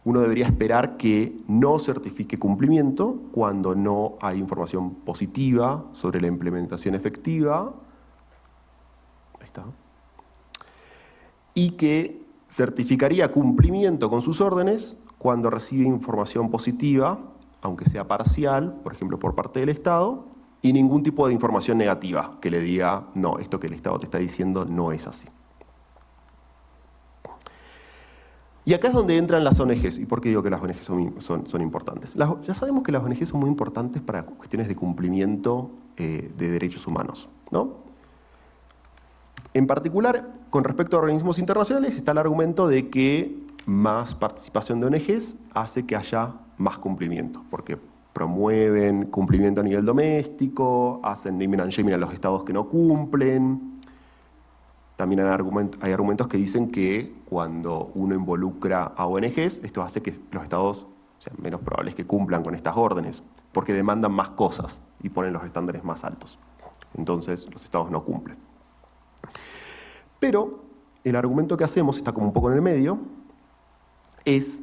uno debería esperar que no certifique cumplimiento cuando no hay información positiva sobre la implementación efectiva. Ahí está. Y que certificaría cumplimiento con sus órdenes cuando recibe información positiva, aunque sea parcial, por ejemplo, por parte del Estado, y ningún tipo de información negativa que le diga, no, esto que el Estado te está diciendo no es así. Y acá es donde entran las ONGs. ¿Y por qué digo que las ONGs son importantes? Ya sabemos que las ONGs son muy importantes para cuestiones de cumplimiento de derechos humanos, ¿no? En particular, con respecto a organismos internacionales, está el argumento de que más participación de ONGs hace que haya más cumplimiento, porque promueven cumplimiento a nivel doméstico, hacen naming and shaming a los estados que no cumplen. También hay argumentos que dicen que cuando uno involucra a ONGs, esto hace que los estados O sea, menos probable es que cumplan con estas órdenes, porque demandan más cosas y ponen los estándares más altos. Entonces, los estados no cumplen. Pero el argumento que hacemos, está como un poco en el medio, es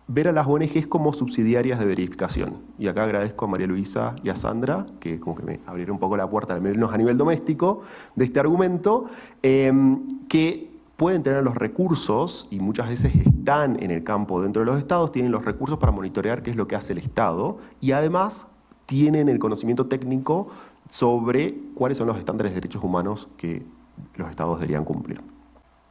ver a las ONGs como subsidiarias de verificación. Y acá agradezco a María Luisa y a Sandra, que como que me abrieron un poco la puerta, al menos a nivel doméstico, de este argumento, que pueden tener los recursos, y muchas veces están en el campo dentro de los estados, tienen los recursos para monitorear qué es lo que hace el Estado, y además tienen el conocimiento técnico sobre cuáles son los estándares de derechos humanos que los estados deberían cumplir.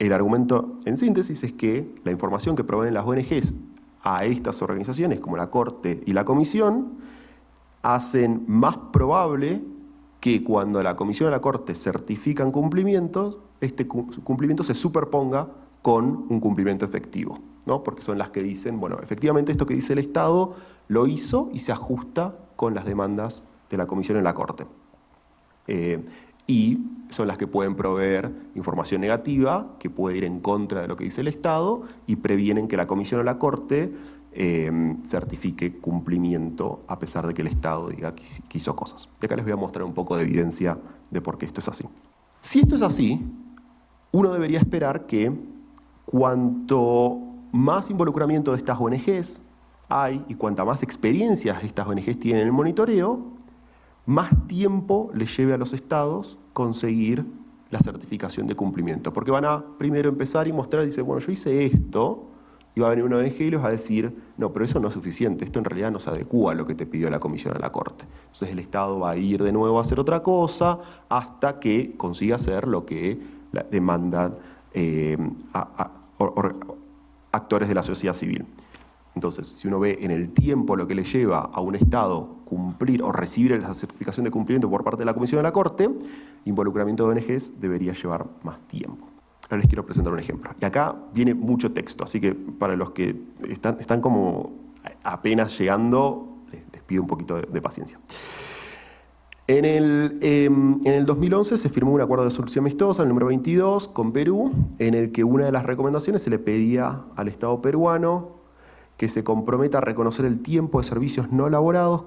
El argumento, en síntesis, es que la información que proveen las ONGs a estas organizaciones, como la Corte y la Comisión, hacen más probable que cuando la Comisión o la Corte certifican cumplimientos, este cumplimiento se superponga con un cumplimiento efectivo, ¿no? Porque son las que dicen, bueno, efectivamente esto que dice el Estado lo hizo y se ajusta con las demandas de la Comisión en la Corte. Y son las que pueden proveer información negativa que puede ir en contra de lo que dice el Estado y previenen que la Comisión o la Corte certifique cumplimiento a pesar de que el Estado diga que hizo cosas. Y acá les voy a mostrar un poco de evidencia de por qué esto es así. Si esto es así, uno debería esperar que cuanto más involucramiento de estas ONGs hay y cuanta más experiencias estas ONGs tienen en el monitoreo, más tiempo les lleve a los estados conseguir la certificación de cumplimiento. Porque van a primero empezar y mostrar, dice, bueno, yo hice esto, y va a venir una ONG y les va a decir, no, pero eso no es suficiente, esto en realidad no se adecúa a lo que te pidió la Comisión o la Corte. Entonces el Estado va a ir de nuevo a hacer otra cosa hasta que consiga hacer lo que demandan actores de la sociedad civil. Entonces, si uno ve en el tiempo lo que le lleva a un Estado cumplir o recibir la certificación de cumplimiento por parte de la Comisión de la Corte, involucramiento de ONGs debería llevar más tiempo. Ahora les quiero presentar un ejemplo. Y acá viene mucho texto, así que para los que están como apenas llegando, les pido un poquito de paciencia. En el 2011 se firmó un acuerdo de solución amistosa, el número 22, con Perú, en el que una de las recomendaciones se le pedía al Estado peruano que se comprometa a reconocer el tiempo de servicios no laborados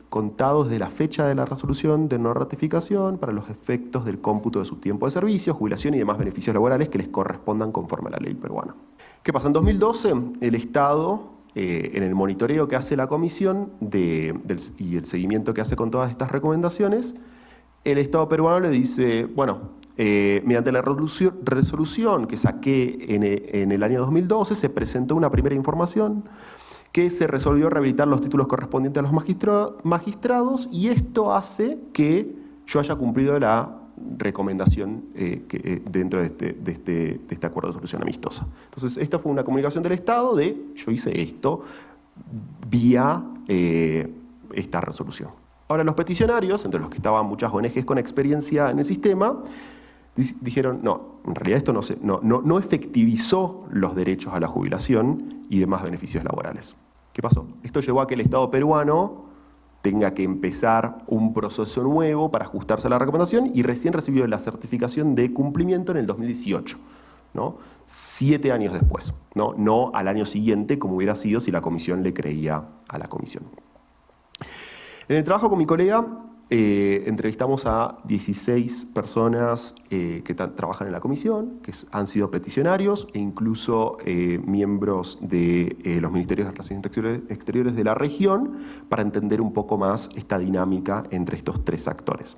contados de la fecha de la resolución de no ratificación para los efectos del cómputo de su tiempo de servicio, jubilación y demás beneficios laborales que les correspondan conforme a la ley peruana. ¿Qué pasa? En 2012, el Estado, en el monitoreo que hace la Comisión y el seguimiento que hace con todas estas recomendaciones, el Estado peruano le dice, bueno, mediante la resolución que saqué en el año 2012, se presentó una primera información que se resolvió rehabilitar los títulos correspondientes a los magistrados y esto hace que yo haya cumplido la recomendación dentro de este acuerdo de solución amistosa. Entonces, esta fue una comunicación del Estado de yo hice esto vía esta resolución. Ahora, los peticionarios, entre los que estaban muchas ONGs con experiencia en el sistema, dijeron, no, en realidad esto no efectivizó los derechos a la jubilación y demás beneficios laborales. ¿Qué pasó? Esto llevó a que el Estado peruano tenga que empezar un proceso nuevo para ajustarse a la recomendación y recién recibió la certificación de cumplimiento en el 2018, ¿no? 7 años después, no al año siguiente como hubiera sido si la Comisión le creía a la Comisión. En el trabajo con mi colega, entrevistamos a 16 personas que trabajan en la comisión, que han sido peticionarios e incluso miembros de los Ministerios de Relaciones Exteriores de la región para entender un poco más esta dinámica entre estos tres actores.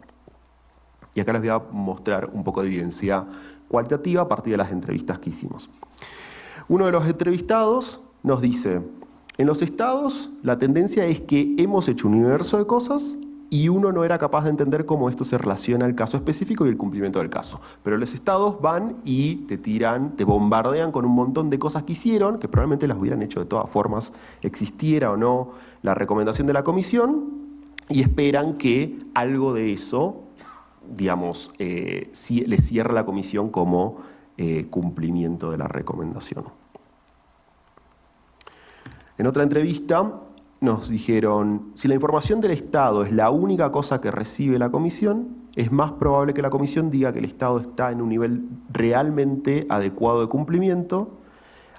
Y acá les voy a mostrar un poco de evidencia cualitativa a partir de las entrevistas que hicimos. Uno de los entrevistados nos dice, en los estados la tendencia es que hemos hecho un universo de cosas y uno no era capaz de entender cómo esto se relaciona al caso específico y el cumplimiento del caso. Pero los estados van y te tiran, te bombardean con un montón de cosas que hicieron, que probablemente las hubieran hecho de todas formas, existiera o no la recomendación de la comisión, y esperan que algo de eso, digamos, le cierre la comisión como cumplimiento de la recomendación. En otra entrevista nos dijeron, si la información del Estado es la única cosa que recibe la Comisión, es más probable que la Comisión diga que el Estado está en un nivel realmente adecuado de cumplimiento.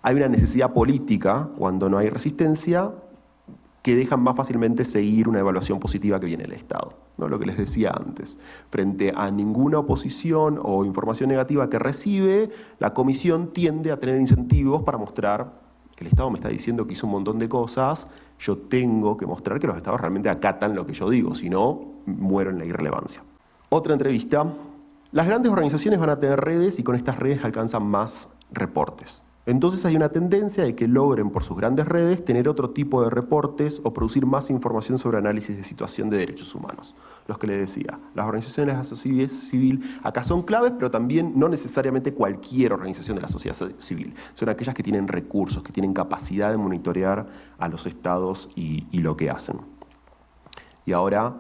Hay una necesidad política cuando no hay resistencia que dejan más fácilmente seguir una evaluación positiva que viene del Estado, ¿no? Lo que les decía antes. Frente a ninguna oposición o información negativa que recibe, la comisión tiende a tener incentivos para mostrar: el Estado me está diciendo que hizo un montón de cosas, yo tengo que mostrar que los Estados realmente acatan lo que yo digo, si no, muero en la irrelevancia. Otra entrevista. Las grandes organizaciones van a tener redes y con estas redes alcanzan más reportes. Entonces hay una tendencia de que logren por sus grandes redes tener otro tipo de reportes o producir más información sobre análisis de situación de derechos humanos. Los que les decía, las organizaciones de la sociedad civil acá son claves, pero también no necesariamente cualquier organización de la sociedad civil. Son aquellas que tienen recursos, que tienen capacidad de monitorear a los estados y lo que hacen. Y ahora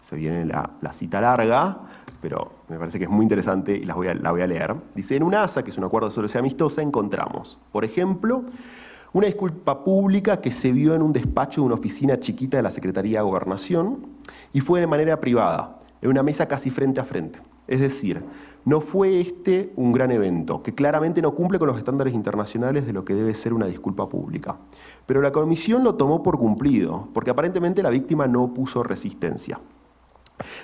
se viene la cita larga, pero me parece que es muy interesante y la voy a leer. Dice: en UNASA, que es un acuerdo de asociación amistosa, encontramos, por ejemplo, una disculpa pública que se vio en un despacho de una oficina chiquita de la Secretaría de Gobernación y fue de manera privada, en una mesa casi frente a frente. Es decir, no fue este un gran evento, que claramente no cumple con los estándares internacionales de lo que debe ser una disculpa pública. Pero la comisión lo tomó por cumplido, porque aparentemente la víctima no opuso resistencia.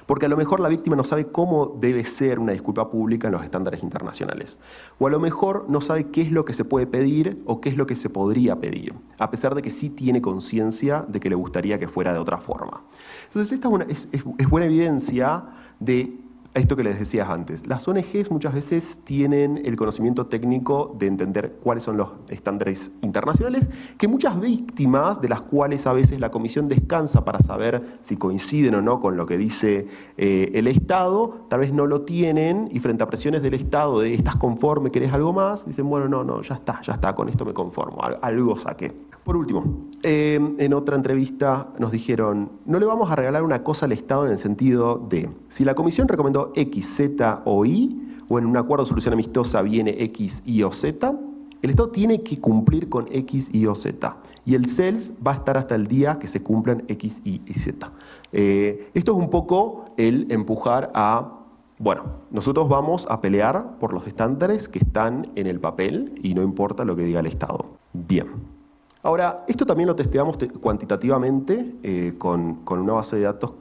Porque a lo mejor la víctima no sabe cómo debe ser una disculpa pública en los estándares internacionales. O a lo mejor no sabe qué es lo que se puede pedir o qué es lo que se podría pedir, a pesar de que sí tiene conciencia de que le gustaría que fuera de otra forma. Entonces esta es buena evidencia de esto que les decía antes. Las ONGs muchas veces tienen el conocimiento técnico de entender cuáles son los estándares internacionales, que muchas víctimas, de las cuales a veces la comisión descansa para saber si coinciden o no con lo que dice el Estado, tal vez no lo tienen, y frente a presiones del Estado de ¿estás conforme, querés algo más?, dicen: bueno, no, ya está, con esto me conformo, algo saqué. Por último, en otra entrevista nos dijeron: no le vamos a regalar una cosa al Estado en el sentido de, si la comisión recomendó X, Z o Y, o en un acuerdo de solución amistosa viene X, Y o Z, el Estado tiene que cumplir con X, Y o Z. Y el CELS va a estar hasta el día que se cumplan X, Y y Z. Esto es un poco el empujar a, bueno, nosotros vamos a pelear por los estándares que están en el papel y no importa lo que diga el Estado. Bien. Ahora, esto también lo testeamos cuantitativamente con una base de datos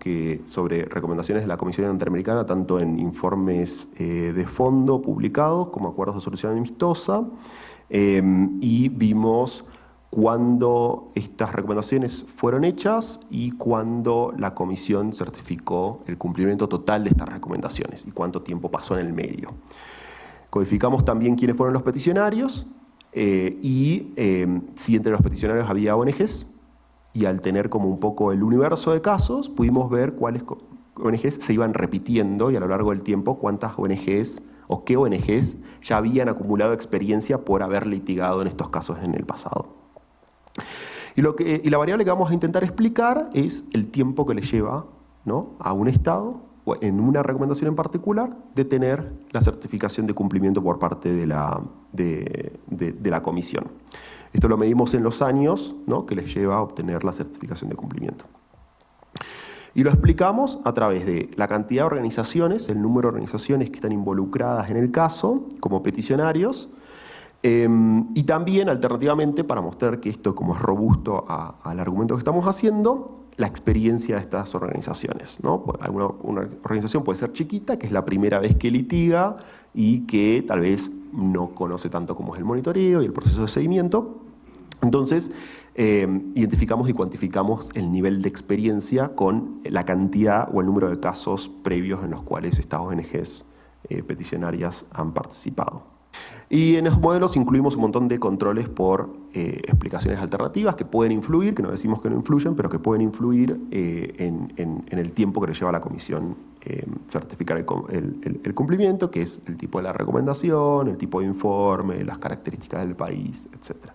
sobre recomendaciones de la Comisión Interamericana, tanto en informes de fondo publicados como acuerdos de solución amistosa, y vimos cuándo estas recomendaciones fueron hechas y cuándo la Comisión certificó el cumplimiento total de estas recomendaciones y cuánto tiempo pasó en el medio. Codificamos también quiénes fueron los peticionarios, y si entre los peticionarios había ONGs, y al tener como un poco el universo de casos, pudimos ver cuáles ONGs se iban repitiendo y a lo largo del tiempo cuántas ONGs o qué ONGs ya habían acumulado experiencia por haber litigado en estos casos en el pasado. Y la variable que vamos a intentar explicar es el tiempo que le lleva, ¿no?, a un Estado, en una recomendación en particular, de tener la certificación de cumplimiento por parte de la comisión. Esto lo medimos en los años, ¿no?, que les lleva a obtener la certificación de cumplimiento. Y lo explicamos a través de la cantidad de organizaciones, el número de organizaciones que están involucradas en el caso como peticionarios, y también, alternativamente, para mostrar que esto como es robusto al argumento que estamos haciendo, la experiencia de estas organizaciones, ¿no? Una organización puede ser chiquita, que es la primera vez que litiga y que tal vez no conoce tanto cómo es el monitoreo y el proceso de seguimiento. Entonces, identificamos y cuantificamos el nivel de experiencia con la cantidad o el número de casos previos en los cuales estas ONGs peticionarias han participado. Y en los modelos incluimos un montón de controles por explicaciones alternativas que pueden influir, que no decimos que no influyen, pero que pueden influir en el tiempo que le lleva a la comisión certificar el cumplimiento, que es el tipo de la recomendación, el tipo de informe, las características del país, etc.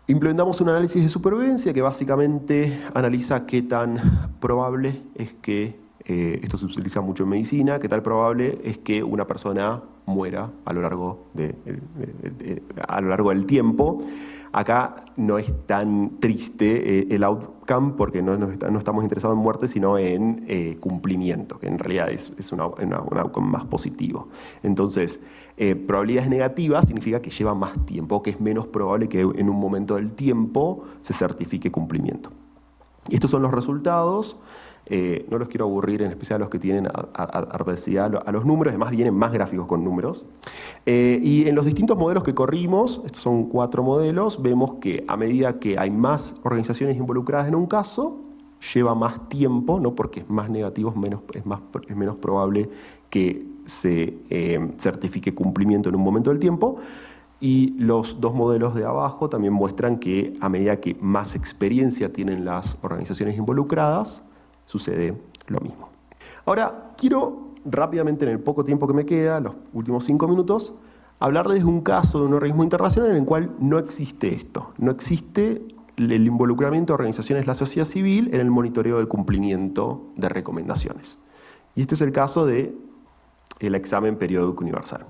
Implementamos un análisis de supervivencia que básicamente analiza qué tan probable es que, esto se utiliza mucho en medicina, qué tan probable es que una persona muera a lo largo del tiempo. Acá no es tan triste el outcome porque no estamos interesados en muerte, sino en cumplimiento, que en realidad es un outcome más positivo. Entonces, probabilidades negativas significa que lleva más tiempo, que es menos probable que en un momento del tiempo se certifique cumplimiento. Estos son los resultados. No los quiero aburrir, en especial a los que tienen adversidad a los números, además vienen más gráficos con números. Y en los distintos modelos que corrimos, estos son 4 modelos, vemos que a medida que hay más organizaciones involucradas en un caso, lleva más tiempo, ¿no? Porque es más negativo, es menos probable que se certifique cumplimiento en un momento del tiempo. Y los 2 modelos de abajo también muestran que a medida que más experiencia tienen las organizaciones involucradas, sucede lo mismo. Ahora, quiero rápidamente, en el poco tiempo que me queda, los últimos 5 minutos, hablarles de un caso de un organismo internacional en el cual no existe esto. No existe el involucramiento de organizaciones de la sociedad civil en el monitoreo del cumplimiento de recomendaciones. Y este es el caso del examen periódico universal.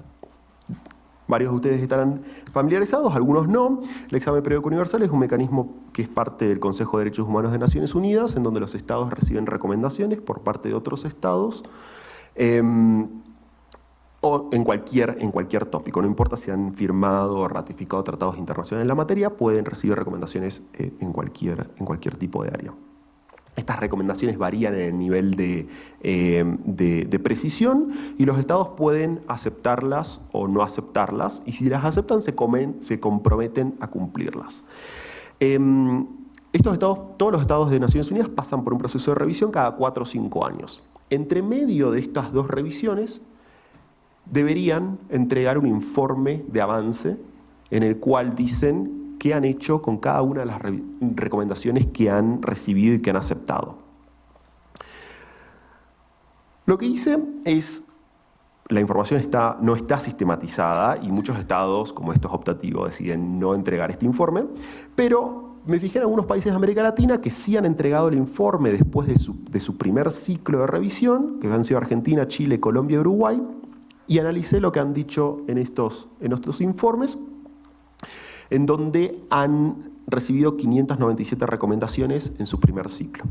Varios de ustedes estarán familiarizados, algunos no. El examen periódico universal es un mecanismo que es parte del Consejo de Derechos Humanos de Naciones Unidas, en donde los estados reciben recomendaciones por parte de otros estados, o en cualquier tópico. No importa si han firmado o ratificado tratados internacionales en la materia, pueden recibir recomendaciones en cualquier tipo de área. Estas recomendaciones varían en el nivel de precisión y los estados pueden aceptarlas o no aceptarlas, y si las aceptan se comprometen a cumplirlas. Todos los estados de Naciones Unidas pasan por un proceso de revisión cada 4 o 5 años. Entre medio de estas 2 revisiones deberían entregar un informe de avance en el cual dicen qué han hecho con cada una de las recomendaciones que han recibido y que han aceptado. Lo que hice es, la información no está sistematizada y muchos estados, como esto es optativo, deciden no entregar este informe, pero me fijé en algunos países de América Latina que sí han entregado el informe después de su primer ciclo de revisión, que han sido Argentina, Chile, Colombia y Uruguay, y analicé lo que han dicho en estos informes, en donde han recibido 597 recomendaciones en su primer ciclo.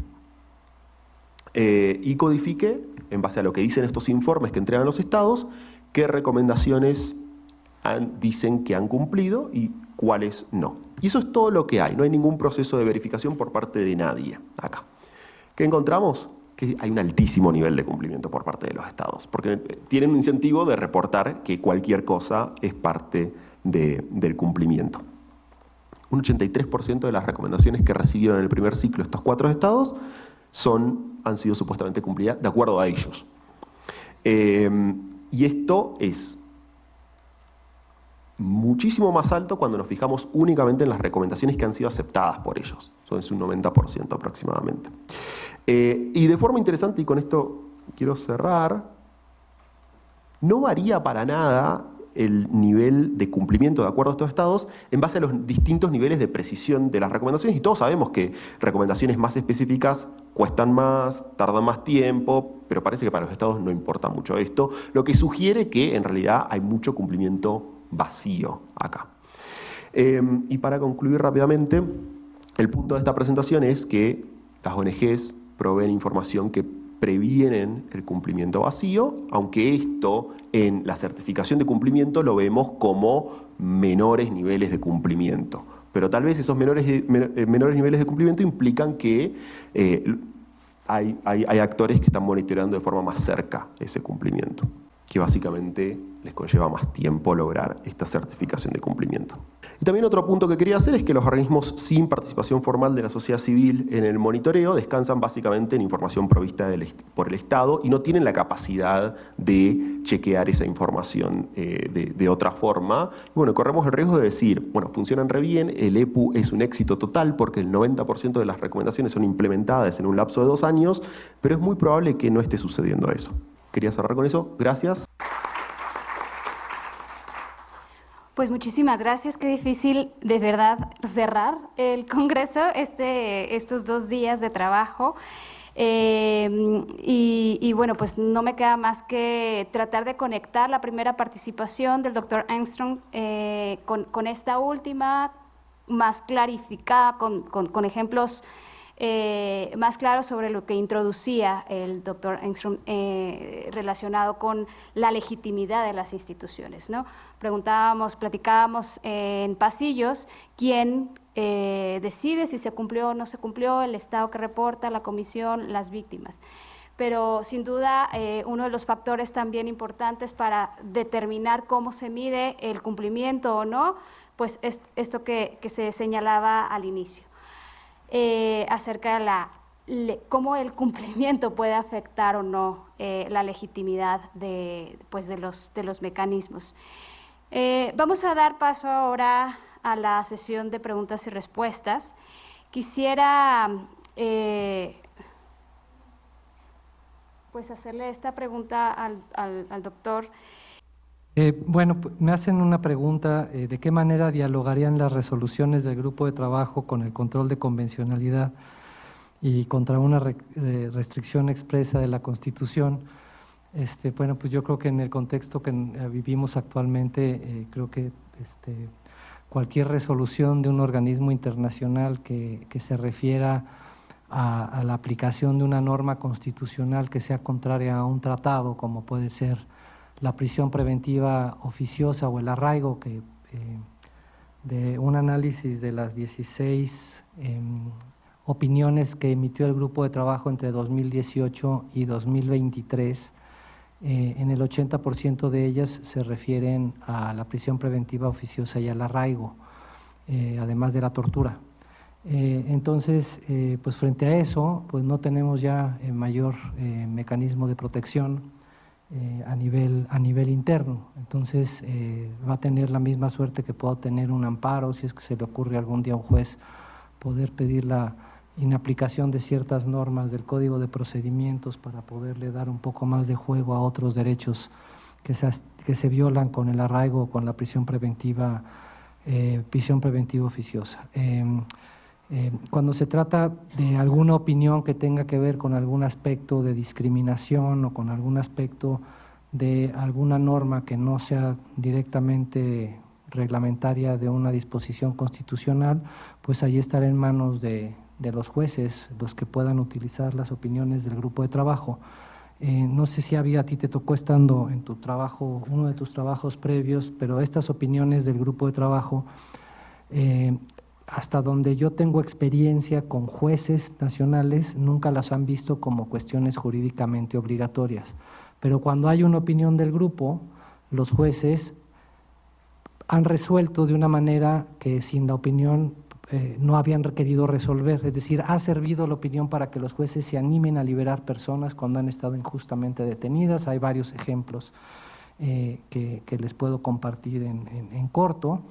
Y codifiqué, en base a lo que dicen estos informes que entregan los estados, qué recomendaciones dicen que han cumplido y cuáles no. Y eso es todo lo que hay, no hay ningún proceso de verificación por parte de nadie acá. ¿Qué encontramos? Que hay un altísimo nivel de cumplimiento por parte de los estados, porque tienen un incentivo de reportar que cualquier cosa es parte del cumplimiento. Un 83% de las recomendaciones que recibieron en el primer ciclo estos 4 estados han sido supuestamente cumplidas de acuerdo a ellos. Y esto es muchísimo más alto cuando nos fijamos únicamente en las recomendaciones que han sido aceptadas por ellos. Es un 90% aproximadamente. Y de forma interesante, y con esto quiero cerrar, no varía para nada el nivel de cumplimiento de acuerdo a estos estados en base a los distintos niveles de precisión de las recomendaciones, y todos sabemos que recomendaciones más específicas cuestan más, tardan más tiempo, pero parece que para los estados no importa mucho esto, lo que sugiere que en realidad hay mucho cumplimiento vacío acá. Y para concluir rápidamente, el punto de esta presentación es que las ONGs proveen información que previenen el cumplimiento vacío, aunque esto en la certificación de cumplimiento lo vemos como menores niveles de cumplimiento. Pero tal vez esos menores niveles de cumplimiento implican que hay actores que están monitoreando de forma más cerca ese cumplimiento, que básicamente les conlleva más tiempo lograr esta certificación de cumplimiento. Y también otro punto que quería hacer es que los organismos sin participación formal de la sociedad civil en el monitoreo descansan básicamente en información provista por el Estado y no tienen la capacidad de chequear esa información de otra forma. Y bueno, corremos el riesgo de decir, bueno, funcionan re bien, el EPU es un éxito total porque el 90% de las recomendaciones son implementadas en un lapso de 2 años, pero es muy probable que no esté sucediendo eso. Quería cerrar con eso. Gracias. Pues muchísimas gracias. Qué difícil de verdad cerrar el Congreso, estos 2 días de trabajo. Y bueno, pues no me queda más que tratar de conectar la primera participación del doctor Engström con esta última, más clarificada, con ejemplos más claro sobre lo que introducía el doctor Engström relacionado con la legitimidad de las instituciones, ¿no? Platicábamos en pasillos quién decide si se cumplió o no se cumplió, el Estado que reporta, la comisión, las víctimas. Pero sin duda uno de los factores también importantes para determinar cómo se mide el cumplimiento o no, pues es esto que se señalaba al inicio. Acerca de cómo el cumplimiento puede afectar o no la legitimidad de los mecanismos. Vamos a dar paso ahora a la sesión de preguntas y respuestas. Quisiera hacerle esta pregunta al doctor. Bueno, me hacen una pregunta, ¿de qué manera dialogarían las resoluciones del grupo de trabajo con el control de convencionalidad y contra una restricción expresa de la Constitución? Bueno, pues yo creo que en el contexto que vivimos actualmente, creo que cualquier resolución de un organismo internacional que se refiera a la aplicación de una norma constitucional que sea contraria a un tratado, como puede ser la prisión preventiva oficiosa o el arraigo, que de un análisis de las 16 opiniones que emitió el grupo de trabajo entre 2018 y 2023, en el 80% de ellas se refieren a la prisión preventiva oficiosa y al arraigo, además de la tortura. Entonces, pues frente a eso, pues no tenemos ya mayor mecanismo de protección a nivel interno. Entonces va a tener la misma suerte que pueda tener un amparo, si es que se le ocurre algún día a un juez poder pedir la inaplicación de ciertas normas del Código de Procedimientos para poderle dar un poco más de juego a otros derechos que se violan con el arraigo o con la prisión preventiva oficiosa. Cuando se trata de alguna opinión que tenga que ver con algún aspecto de discriminación o con algún aspecto de alguna norma que no sea directamente reglamentaria de una disposición constitucional, pues ahí estará en manos de los jueces los que puedan utilizar las opiniones del grupo de trabajo. No sé si a ti te tocó estando en tu trabajo, uno de tus trabajos previos, pero estas opiniones del grupo de trabajo, hasta donde yo tengo experiencia con jueces nacionales, nunca las han visto como cuestiones jurídicamente obligatorias. Pero cuando hay una opinión del grupo, los jueces han resuelto de una manera que sin la opinión no habían querido resolver. Es decir, ha servido la opinión para que los jueces se animen a liberar personas cuando han estado injustamente detenidas. Hay varios ejemplos que les puedo compartir en corto.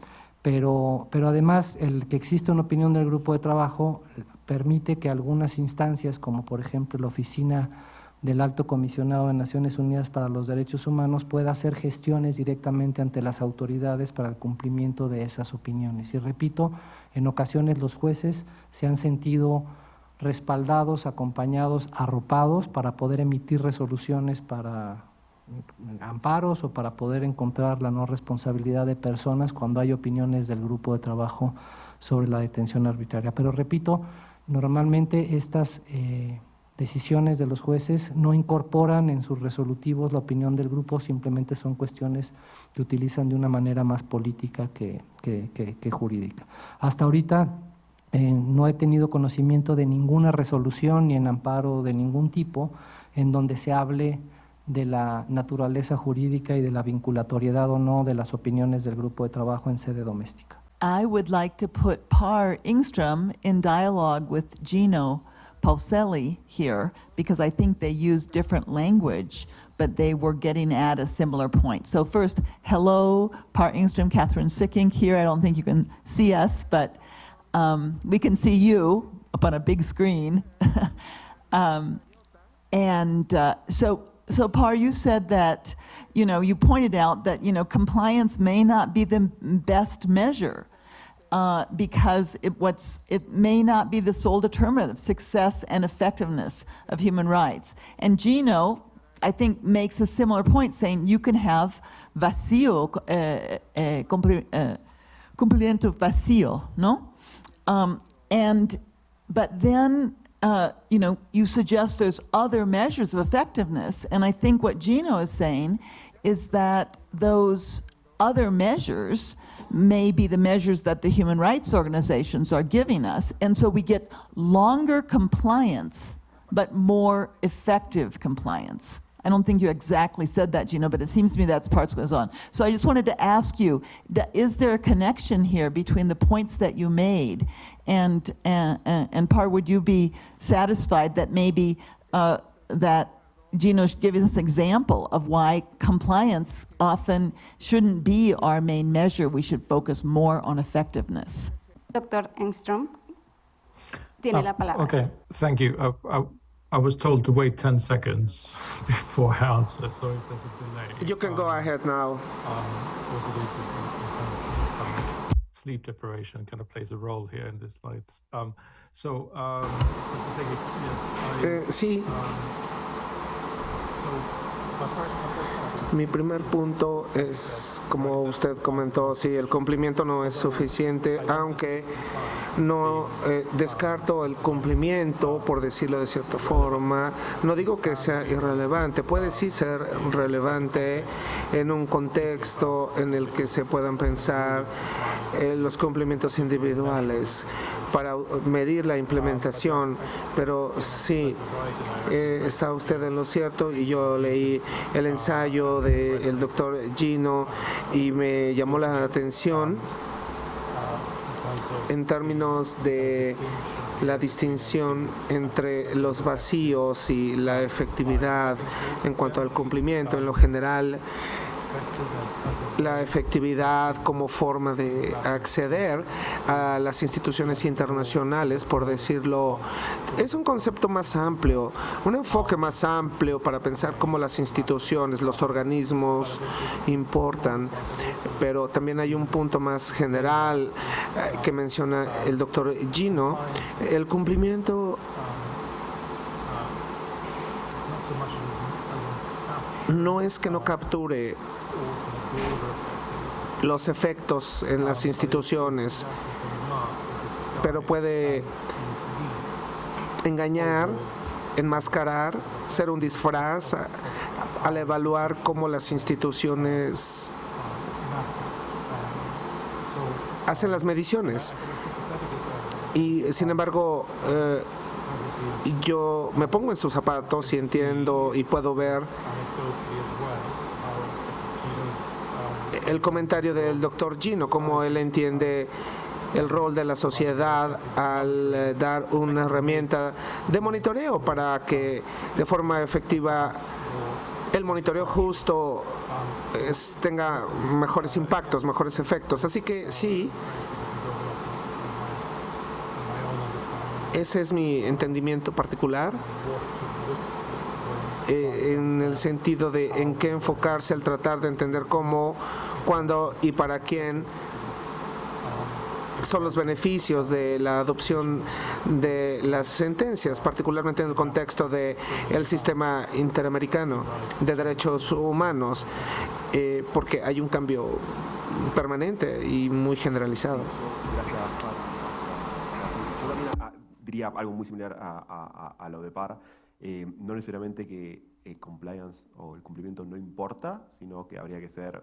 Pero además el que existe una opinión del grupo de trabajo permite que algunas instancias, como por ejemplo la Oficina del Alto Comisionado de Naciones Unidas para los Derechos Humanos, pueda hacer gestiones directamente ante las autoridades para el cumplimiento de esas opiniones. Y repito, en ocasiones los jueces se han sentido respaldados, acompañados, arropados para poder emitir resoluciones para amparos o para poder encontrar la no responsabilidad de personas cuando hay opiniones del grupo de trabajo sobre la detención arbitraria. Pero repito, normalmente estas decisiones de los jueces no incorporan en sus resolutivos la opinión del grupo, simplemente son cuestiones que utilizan de una manera más política que jurídica. Hasta ahorita no he tenido conocimiento de ninguna resolución ni en amparo de ningún tipo en donde se hable de la naturaleza jurídica y de la vinculatoriedad o no de las opiniones del grupo de trabajo en sede doméstica. I would like to put Par Engström in dialogue with Gino Pauselli here, because I think they use different language, but they were getting at a similar point. So first, hello, Par Engström, Catherine Sicking here. I don't think you can see us, but we can see you up on a big screen. So Par, you said that, you pointed out that, compliance may not be the best measure because it may not be the sole determinant of success and effectiveness of human rights. And Gino, I think, makes a similar point, saying you can have vacío, cumplimiento vacío, no? But then you suggest there's other measures of effectiveness. And I think what Gino is saying is that those other measures may be the measures that the human rights organizations are giving us. And so we get longer compliance, but more effective compliance. I don't think you exactly said that, Gino, but it seems to me that's part of what goes on. So I just wanted to ask you, is there a connection here between the points that you made and Par, would you be satisfied that maybe that Gino gave us an example of why compliance often shouldn't be our main measure? We should focus more on effectiveness. Doctor Engstrom, tiene la palabra. Okay, thank you. I was told to wait 10 seconds before I answer, so if there's a delay. You can go ahead now. Sleep deprivation kind of plays a role here in this slide. Sí. Mi primer punto es, como usted comentó, sí, el cumplimiento no es suficiente, aunque no descarto el cumplimiento, por decirlo de cierta forma. No digo que sea irrelevante, puede sí ser relevante en un contexto en el que se puedan pensar los cumplimientos individuales para medir la implementación, pero sí, está usted en lo cierto y yo leí el ensayo del doctor Gino y me llamó la atención en términos de la distinción entre los vacíos y la efectividad en cuanto al cumplimiento. En lo general, la efectividad como forma de acceder a las instituciones internacionales, por decirlo, es un concepto más amplio, un enfoque más amplio para pensar cómo las instituciones, los organismos importan, pero también hay un punto más general que menciona el doctor Gino, el cumplimiento no es que no capture los efectos en las instituciones, pero puede engañar, enmascarar, ser un disfraz al evaluar cómo las instituciones hacen las mediciones. Y sin embargo, yo me pongo en sus zapatos y entiendo y puedo ver el comentario del doctor Gino, cómo él entiende el rol de la sociedad al dar una herramienta de monitoreo para que de forma efectiva el monitoreo justo tenga mejores impactos, mejores efectos. Así que sí, ese es mi entendimiento particular. En el sentido de en qué enfocarse al tratar de entender cómo, cuándo y para quién son los beneficios de la adopción de las sentencias, particularmente en el contexto del sistema interamericano de derechos humanos, porque hay un cambio permanente y muy generalizado. Yo también diría algo muy similar a lo de Par. No necesariamente que compliance o el cumplimiento no importa, sino que habría que ser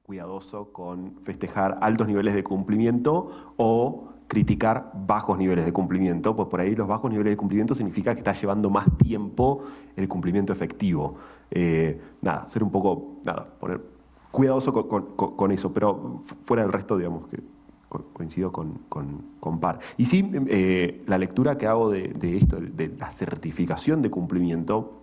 cuidadoso con festejar altos niveles de cumplimiento o criticar bajos niveles de cumplimiento, pues por ahí los bajos niveles de cumplimiento significa que está llevando más tiempo el cumplimiento efectivo. Ser un poco, poner cuidadoso con eso, pero fuera del resto, digamos que coincido con Par. Y sí, la lectura que hago de esto, de la certificación de cumplimiento,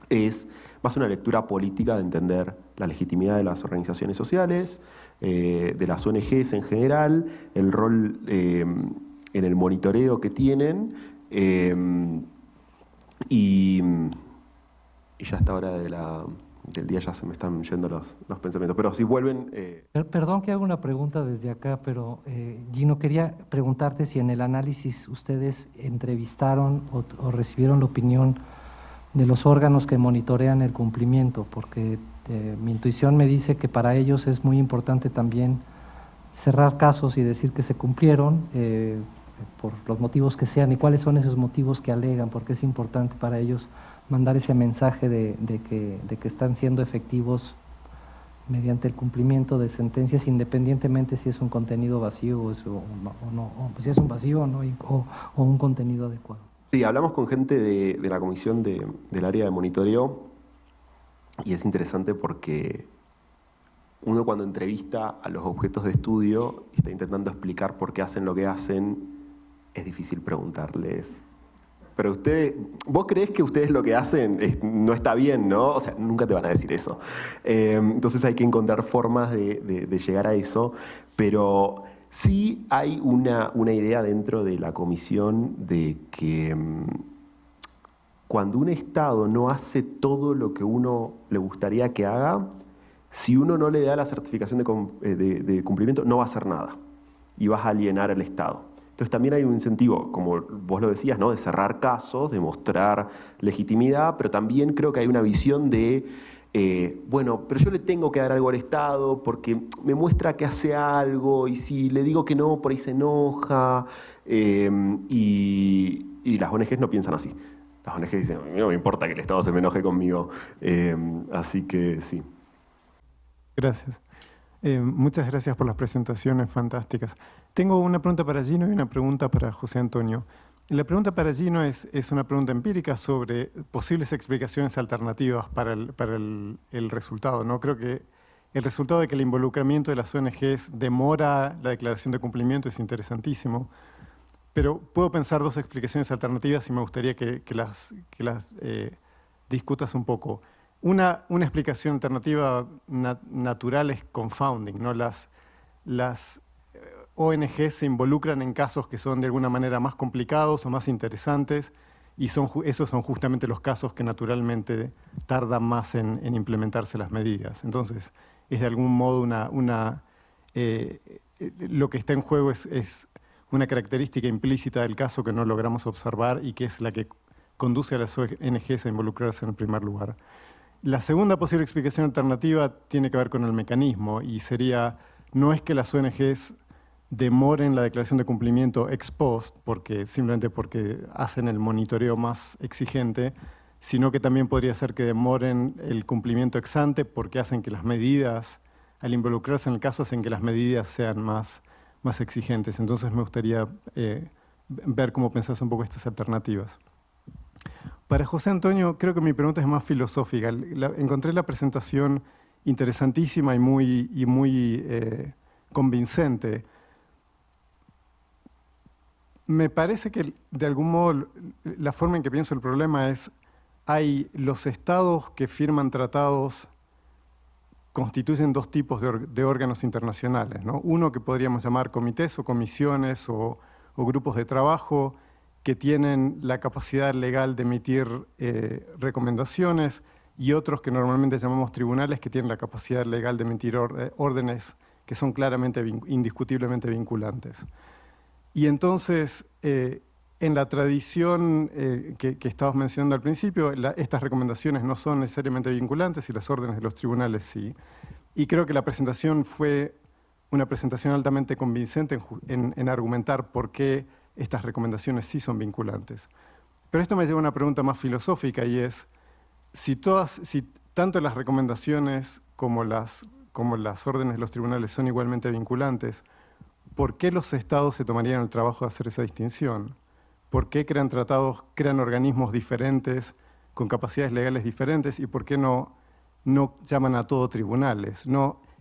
es más una lectura política de entender la legitimidad de las organizaciones sociales, de las ONGs en general, el rol en el monitoreo que tienen, y ya a esta hora del día ya se me están yendo los pensamientos, pero si vuelven... Perdón que haga una pregunta desde acá, pero Gino, quería preguntarte si en el análisis ustedes entrevistaron o recibieron la opinión de los órganos que monitorean el cumplimiento, porque mi intuición me dice que para ellos es muy importante también cerrar casos y decir que se cumplieron, por los motivos que sean, y cuáles son esos motivos que alegan, porque es importante para ellos mandar ese mensaje de que están siendo efectivos mediante el cumplimiento de sentencias, independientemente si es un contenido vacío o no, si es un vacío ¿no? o un contenido adecuado. Sí, hablamos con gente de la comisión del área de monitoreo y es interesante porque uno cuando entrevista a los objetos de estudio y está intentando explicar por qué hacen lo que hacen, es difícil preguntarles. Pero vos creés que ustedes lo que hacen no está bien, ¿no? O sea, nunca te van a decir eso. Entonces hay que encontrar formas de llegar a eso, pero sí hay una idea dentro de la comisión de que cuando un Estado no hace todo lo que uno le gustaría que haga, si uno no le da la certificación de cumplimiento, no va a hacer nada y vas a alienar al Estado. Entonces también hay un incentivo, como vos lo decías, ¿no? De cerrar casos, de mostrar legitimidad, pero también creo que hay una visión de, bueno, pero yo le tengo que dar algo al Estado porque me muestra que hace algo y si le digo que no, por ahí se enoja y las ONGs no piensan así. Las ONGs dicen, a mí no me importa que el Estado se me enoje conmigo, así que sí. Gracias. Muchas gracias por las presentaciones fantásticas. Tengo una pregunta para Gino y una pregunta para José Antonio. La pregunta para Gino es una pregunta empírica sobre posibles explicaciones alternativas para el resultado, ¿no? Creo que el resultado de que el involucramiento de las ONGs demora la declaración de cumplimiento es interesantísimo, pero puedo pensar dos explicaciones alternativas y me gustaría que las discutas un poco. Una explicación alternativa natural es confounding, ¿no? Las ONG se involucran en casos que son de alguna manera más complicados o más interesantes y esos son justamente los casos que naturalmente tardan más en implementarse las medidas. Entonces, es de algún modo lo que está en juego es una característica implícita del caso que no logramos observar y que es la que conduce a las ONGs a involucrarse en el primer lugar. La segunda posible explicación alternativa tiene que ver con el mecanismo y sería, no es que las ONGs demoren la declaración de cumplimiento ex post, simplemente porque hacen el monitoreo más exigente, sino que también podría ser que demoren el cumplimiento ex ante porque hacen que las medidas, al involucrarse en el caso, hacen que las medidas sean más exigentes. Entonces me gustaría ver cómo pensás un poco estas alternativas. Para José Antonio, creo que mi pregunta es más filosófica. Encontré la presentación interesantísima y muy convincente. Me parece que, de algún modo, la forma en que pienso el problema es, hay los estados que firman tratados constituyen dos tipos de órganos internacionales, ¿no? Uno que podríamos llamar comités o comisiones o grupos de trabajo, que tienen la capacidad legal de emitir recomendaciones y otros que normalmente llamamos tribunales que tienen la capacidad legal de emitir órdenes que son claramente, indiscutiblemente vinculantes. Y entonces, en la tradición que estabas mencionando al principio, estas recomendaciones no son necesariamente vinculantes y las órdenes de los tribunales sí. Y creo que la presentación fue una presentación altamente convincente en argumentar por qué estas recomendaciones sí son vinculantes. Pero esto me lleva a una pregunta más filosófica y es, si tanto las recomendaciones como las órdenes de los tribunales son igualmente vinculantes, ¿por qué los estados se tomarían el trabajo de hacer esa distinción? ¿Por qué crean tratados, crean organismos diferentes, con capacidades legales diferentes? ¿Y por qué no llaman a todo tribunales?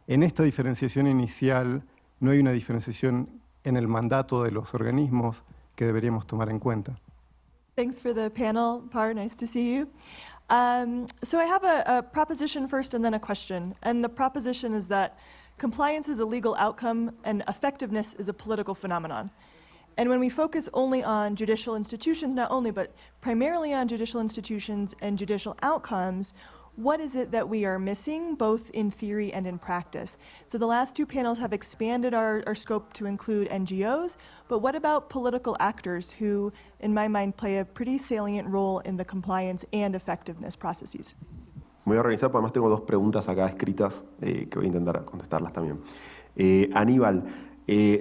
En esta diferenciación inicial no hay una diferenciación en el mandato de los organismos que deberíamos tomar en cuenta. Thanks for the panel, Par. Nice to see you. So I have a proposition first and then a question. And the proposition is that compliance is a legal outcome and effectiveness is a political phenomenon. And when we focus only on judicial institutions, not only, but primarily on judicial institutions and judicial outcomes, what is it that we are missing, both in theory and in practice? So the last two panels have expanded our scope to include NGOs, but what about political actors who, in my mind, play a pretty salient role in the compliance and effectiveness processes? Me voy a organizar, porque además tengo dos preguntas acá escritas que voy a intentar contestarlas también. Aníbal,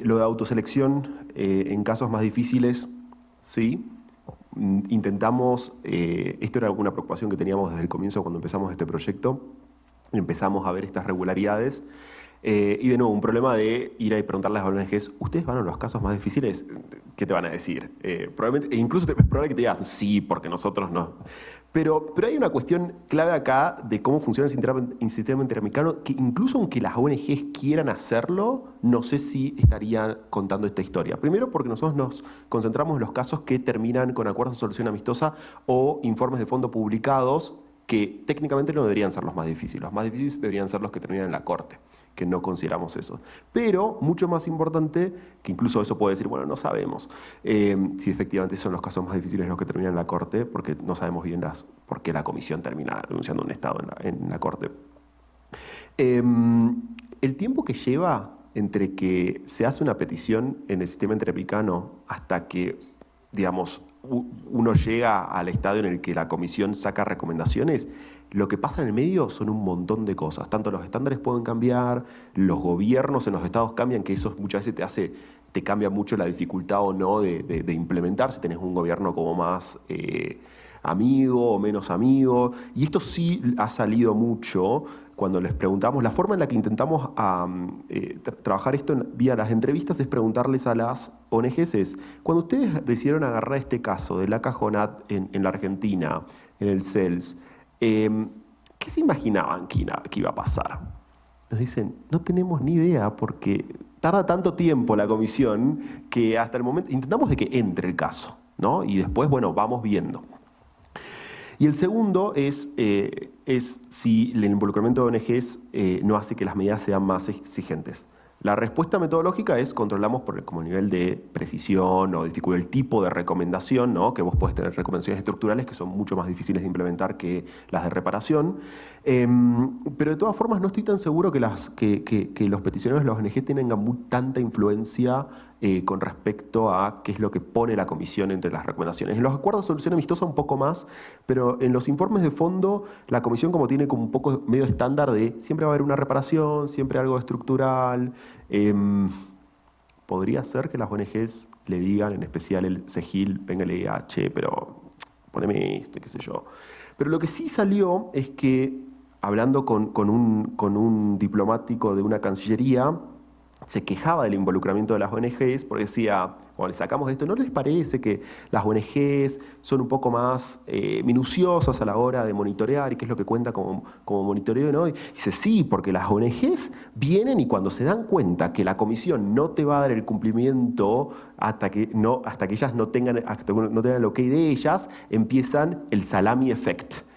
Lo de autoselección en casos más difíciles, sí. Intentamos, esto era una preocupación que teníamos desde el comienzo cuando empezamos este proyecto, empezamos a ver estas regularidades. Y de nuevo, un problema de ir a preguntarle a las ONGs, ¿ustedes van a los casos más difíciles? ¿Qué te van a decir? Probablemente, incluso es probable que te digas, sí, porque nosotros no. Pero hay una cuestión clave acá de cómo funciona el sistema interamericano, que incluso aunque las ONGs quieran hacerlo, no sé si estarían contando esta historia. Primero porque nosotros nos concentramos en los casos que terminan con acuerdos de solución amistosa o informes de fondo publicados, que técnicamente no deberían ser los más difíciles. Los más difíciles deberían ser los que terminan en la corte, que no consideramos eso. Pero, mucho más importante, que incluso eso puede decir, bueno, no sabemos si efectivamente son los casos más difíciles los que terminan en la corte, porque no sabemos bien por qué la comisión termina denunciando un Estado en la corte. El tiempo que lleva entre que se hace una petición en el sistema interamericano hasta que, digamos, uno llega al estadio en el que la comisión saca recomendaciones, lo que pasa en el medio son un montón de cosas. Tanto los estándares pueden cambiar, los gobiernos en los estados cambian, que eso muchas veces te cambia mucho la dificultad o no de implementar, si tenés un gobierno como más amigo o menos amigo. Y esto sí ha salido mucho cuando les preguntamos. La forma en la que intentamos trabajar esto vía las entrevistas es preguntarles a las ONGs es, cuando ustedes decidieron agarrar este caso de la Cajonat en la Argentina, en el CELS, ¿qué se imaginaban que iba a pasar? Nos dicen, no tenemos ni idea porque tarda tanto tiempo la comisión que hasta el momento intentamos de que entre el caso, ¿no? Y después, bueno, vamos viendo. Y el segundo es si el involucramiento de ONGs no hace que las medidas sean más exigentes. La respuesta metodológica es controlamos por como nivel de precisión o dificultad, el tipo de recomendación, ¿no? Que vos podés tener recomendaciones estructurales que son mucho más difíciles de implementar que las de reparación. Pero de todas formas no estoy tan seguro que los peticionarios de las ONG tengan tanta influencia con respecto a qué es lo que pone la comisión entre las recomendaciones. En los acuerdos de solución amistosa un poco más, pero en los informes de fondo la comisión como tiene como un poco medio estándar de siempre va a haber una reparación, siempre algo estructural. Podría ser que las ONGs le digan, en especial el CEGIL, venga y le diga, che, pero poneme esto, qué sé yo. Pero lo que sí salió es que, hablando con un diplomático de una cancillería, se quejaba del involucramiento de las ONGs porque decía, bueno, le sacamos esto, ¿no les parece que las ONGs son un poco más minuciosas a la hora de monitorear y qué es lo que cuenta como monitoreo, ¿no? Y dice, sí, porque las ONGs vienen y cuando se dan cuenta que la comisión no te va a dar el cumplimiento hasta que ellas no tengan el ok de ellas, empiezan el salami effect.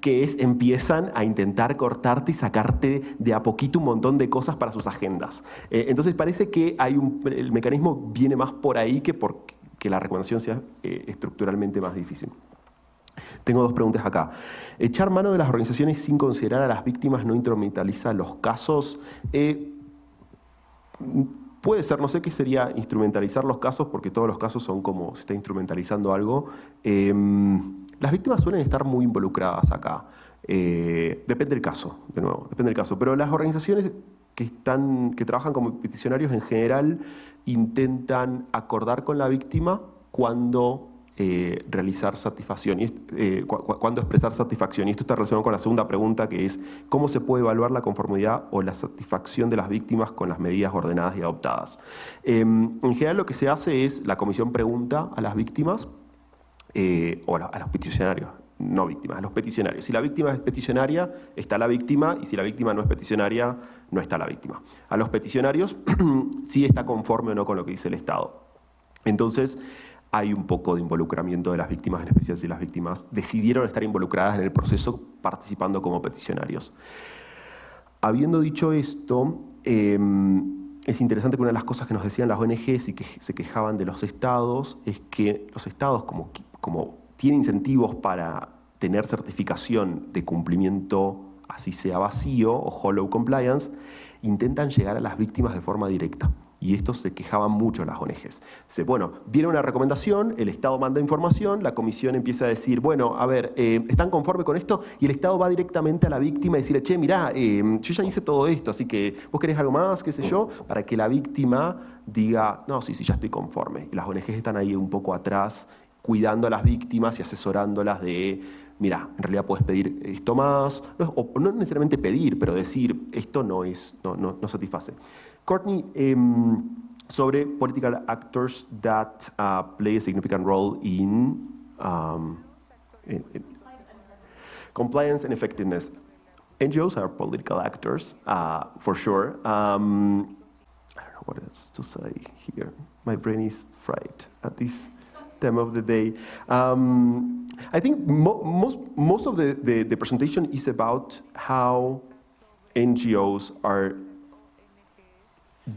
Que empiezan a intentar cortarte y sacarte de a poquito un montón de cosas para sus agendas. Entonces parece que el mecanismo viene más por ahí que porque la recomendación sea estructuralmente más difícil. Tengo dos preguntas acá. ¿Echar mano de las organizaciones sin considerar a las víctimas no instrumentaliza los casos? Puede ser, no sé qué sería instrumentalizar los casos, porque todos los casos son como se está instrumentalizando algo. Las víctimas suelen estar muy involucradas acá. Depende del caso, de nuevo, depende del caso. Pero las organizaciones que trabajan como peticionarios en general intentan acordar con la víctima cuando realizar satisfacción, cuando expresar satisfacción. Y esto está relacionado con la segunda pregunta, que es ¿cómo se puede evaluar la conformidad o la satisfacción de las víctimas con las medidas ordenadas y adoptadas? En general lo que se hace es, la comisión pregunta a las víctimas, o a los peticionarios, no víctimas, a los peticionarios. Si la víctima es peticionaria, está la víctima, y si la víctima no es peticionaria, no está la víctima. A los peticionarios sí está conforme o no con lo que dice el Estado. Entonces, hay un poco de involucramiento de las víctimas, en especial si las víctimas decidieron estar involucradas en el proceso participando como peticionarios. Habiendo dicho esto, es interesante que una de las cosas que nos decían las ONGs y que se quejaban de los estados es que los estados, como tienen incentivos para tener certificación de cumplimiento, así sea vacío o hollow compliance, intentan llegar a las víctimas de forma directa. Y esto se quejaban mucho las ONGs. Dice, bueno, viene una recomendación, el Estado manda información, la comisión empieza a decir, bueno, a ver, ¿están conformes con esto? Y el Estado va directamente a la víctima y decirle, che, mirá, yo ya hice todo esto, así que vos querés algo más, qué sé yo, para que la víctima diga, no, sí, ya estoy conforme. Y las ONGs están ahí un poco atrás, cuidando a las víctimas y asesorándolas de, mira, en realidad puedes pedir esto más, o no necesariamente pedir, pero decir, esto no satisface. Courtney, sobre political actors that play a significant role in compliance and effectiveness. NGOs are political actors, for sure. I don't know what else to say here. My brain is fried at this time of the day. I think most of the presentation is about how NGOs are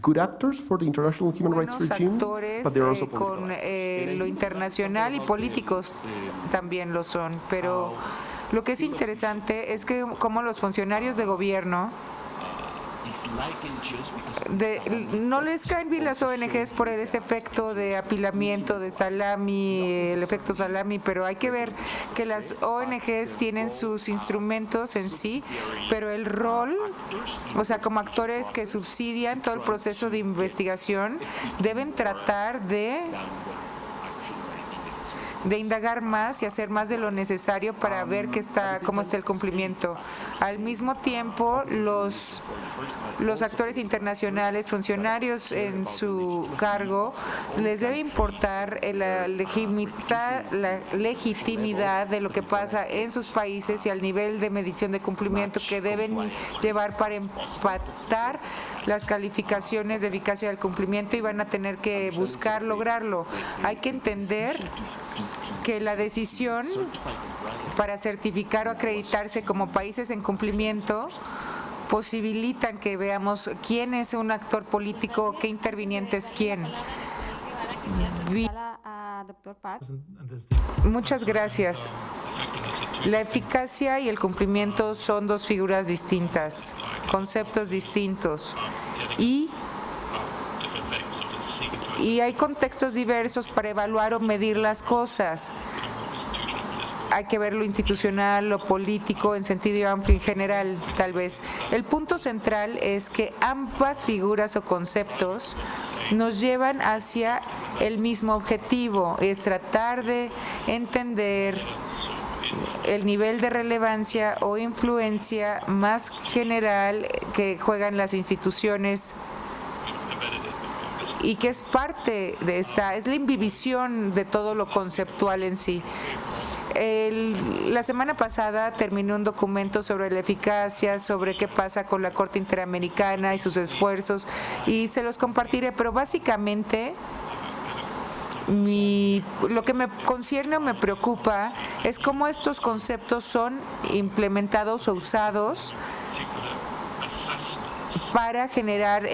good actors for the international human rights regime, but they're also con lo internacional y políticos también lo son, pero lo que es interesante es que como los funcionarios de gobierno no les caen bien las ONGs por ese efecto de apilamiento, de salami, el efecto salami, pero hay que ver que las ONGs tienen sus instrumentos en sí, pero el rol, o sea, como actores que subsidian todo el proceso de investigación, deben tratar de indagar más y hacer más de lo necesario para ver cómo está el cumplimiento. Al mismo tiempo, los actores internacionales, funcionarios en su cargo, les debe importar la legitimidad de lo que pasa en sus países y al nivel de medición de cumplimiento que deben llevar para empatar las calificaciones de eficacia del cumplimiento y van a tener que buscar lograrlo. Hay que entender que la decisión para certificar o acreditarse como países en cumplimiento posibilitan que veamos quién es un actor político, qué interviniente es quién. Doctor Park. Muchas gracias. La eficacia y el cumplimiento son dos figuras distintas, conceptos distintos y hay contextos diversos para evaluar o medir las cosas. Hay que ver lo institucional, lo político, en sentido amplio y general, tal vez. El punto central es que ambas figuras o conceptos nos llevan hacia el mismo objetivo, es tratar de entender el nivel de relevancia o influencia más general que juegan las instituciones y que es parte de es la imbibición de todo lo conceptual en sí. La semana pasada terminé un documento sobre la eficacia, sobre qué pasa con la Corte Interamericana y sus esfuerzos, y se los compartiré, pero básicamente lo que me concierne o me preocupa es cómo estos conceptos son implementados o usados para generar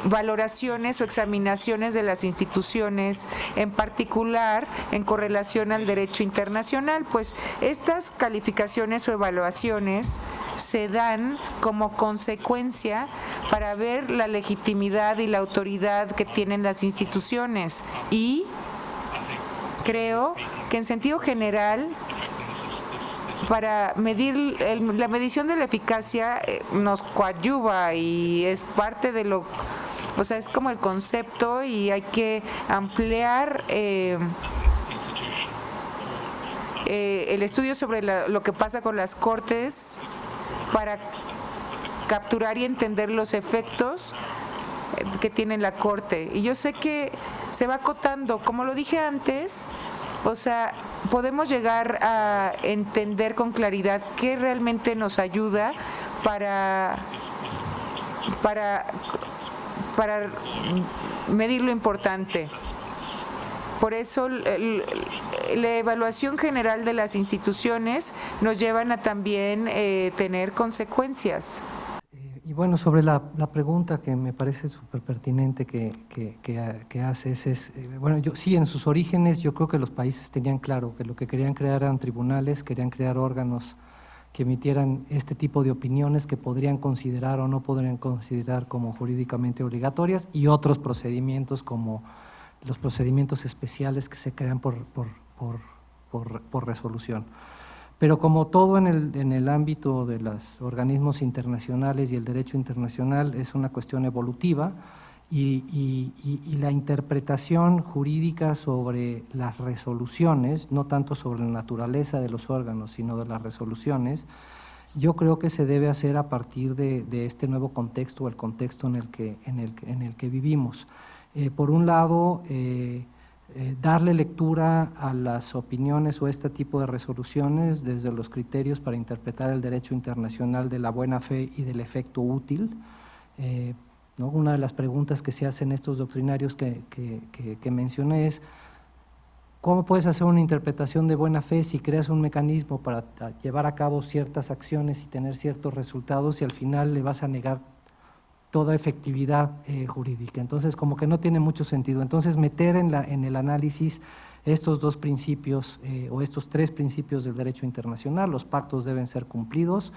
valoraciones o examinaciones de las instituciones, en particular en correlación al derecho internacional, pues estas calificaciones o evaluaciones se dan como consecuencia para ver la legitimidad y la autoridad que tienen las instituciones y creo que en sentido general para medir la medición de la eficacia nos coadyuva y es parte de lo, o sea, es como el concepto y hay que ampliar el estudio sobre lo que pasa con las cortes para capturar y entender los efectos que tiene la corte. Y yo sé que se va acotando, como lo dije antes, o sea, podemos llegar a entender con claridad qué realmente nos ayuda para medir lo importante. Por eso la evaluación general de las instituciones nos llevan a también tener consecuencias. Y bueno, sobre la pregunta que me parece súper pertinente que haces es, bueno, sí, en sus orígenes yo creo que los países tenían claro que lo que querían crear eran tribunales, querían crear órganos que emitieran este tipo de opiniones que podrían considerar o no podrían considerar como jurídicamente obligatorias, y otros procedimientos como los procedimientos especiales que se crean por resolución. Pero como todo en el ámbito de los organismos internacionales y el derecho internacional es una cuestión evolutiva, y la interpretación jurídica sobre las resoluciones, no tanto sobre la naturaleza de los órganos, sino de las resoluciones, yo creo que se debe hacer a partir de este nuevo contexto, el contexto en el que vivimos. Por un lado, darle lectura a las opiniones o este tipo de resoluciones desde los criterios para interpretar el derecho internacional de la buena fe y del efecto útil. ¿No? Una de las preguntas que se hacen estos doctrinarios que mencioné es: ¿cómo puedes hacer una interpretación de buena fe si creas un mecanismo para llevar a cabo ciertas acciones y tener ciertos resultados y al final le vas a negar toda efectividad jurídica? Entonces, como que no tiene mucho sentido. Entonces, meter en el análisis estos dos principios o estos tres principios del derecho internacional: los pactos deben ser cumplidos,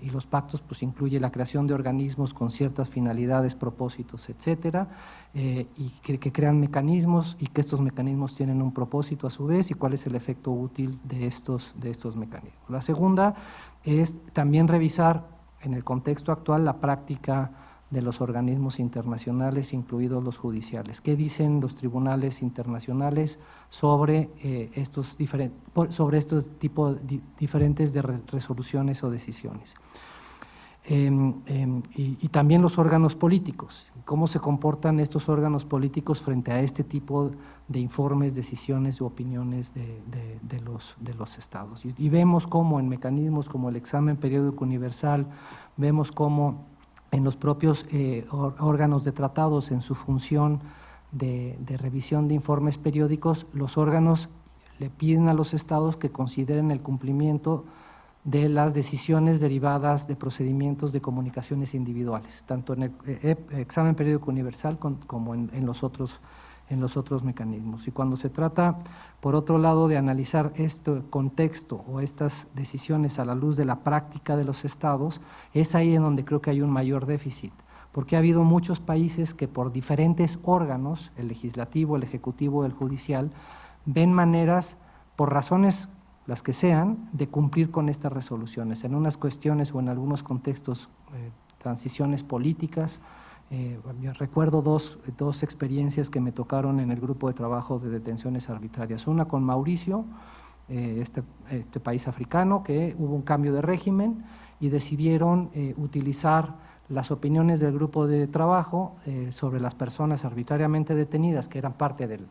y los pactos pues incluye la creación de organismos con ciertas finalidades, propósitos, etcétera, y que crean mecanismos y que estos mecanismos tienen un propósito a su vez, y cuál es el efecto útil de estos mecanismos. La segunda es también revisar en el contexto actual la práctica de los organismos internacionales, incluidos los judiciales. ¿Qué dicen los tribunales internacionales sobre estos tipos diferentes de resoluciones o decisiones? Y también los órganos políticos, cómo se comportan estos órganos políticos frente a este tipo de informes, decisiones u opiniones de los estados. Y vemos cómo en mecanismos como el examen periódico universal, vemos cómo en los propios órganos de tratados, en su función de revisión de informes periódicos, los órganos le piden a los estados que consideren el cumplimiento de las decisiones derivadas de procedimientos de comunicaciones individuales, tanto en el examen periódico universal como en los otros mecanismos. Y cuando se trata, por otro lado, de analizar este contexto o estas decisiones a la luz de la práctica de los estados, es ahí en donde creo que hay un mayor déficit, porque ha habido muchos países que por diferentes órganos, el legislativo, el ejecutivo, el judicial, ven maneras, por razones las que sean, de cumplir con estas resoluciones, en unas cuestiones o en algunos contextos, transiciones políticas. Yo recuerdo dos experiencias que me tocaron en el grupo de trabajo de detenciones arbitrarias. Una con Mauricio, este país africano, que hubo un cambio de régimen y decidieron utilizar las opiniones del grupo de trabajo sobre las personas arbitrariamente detenidas, que eran parte del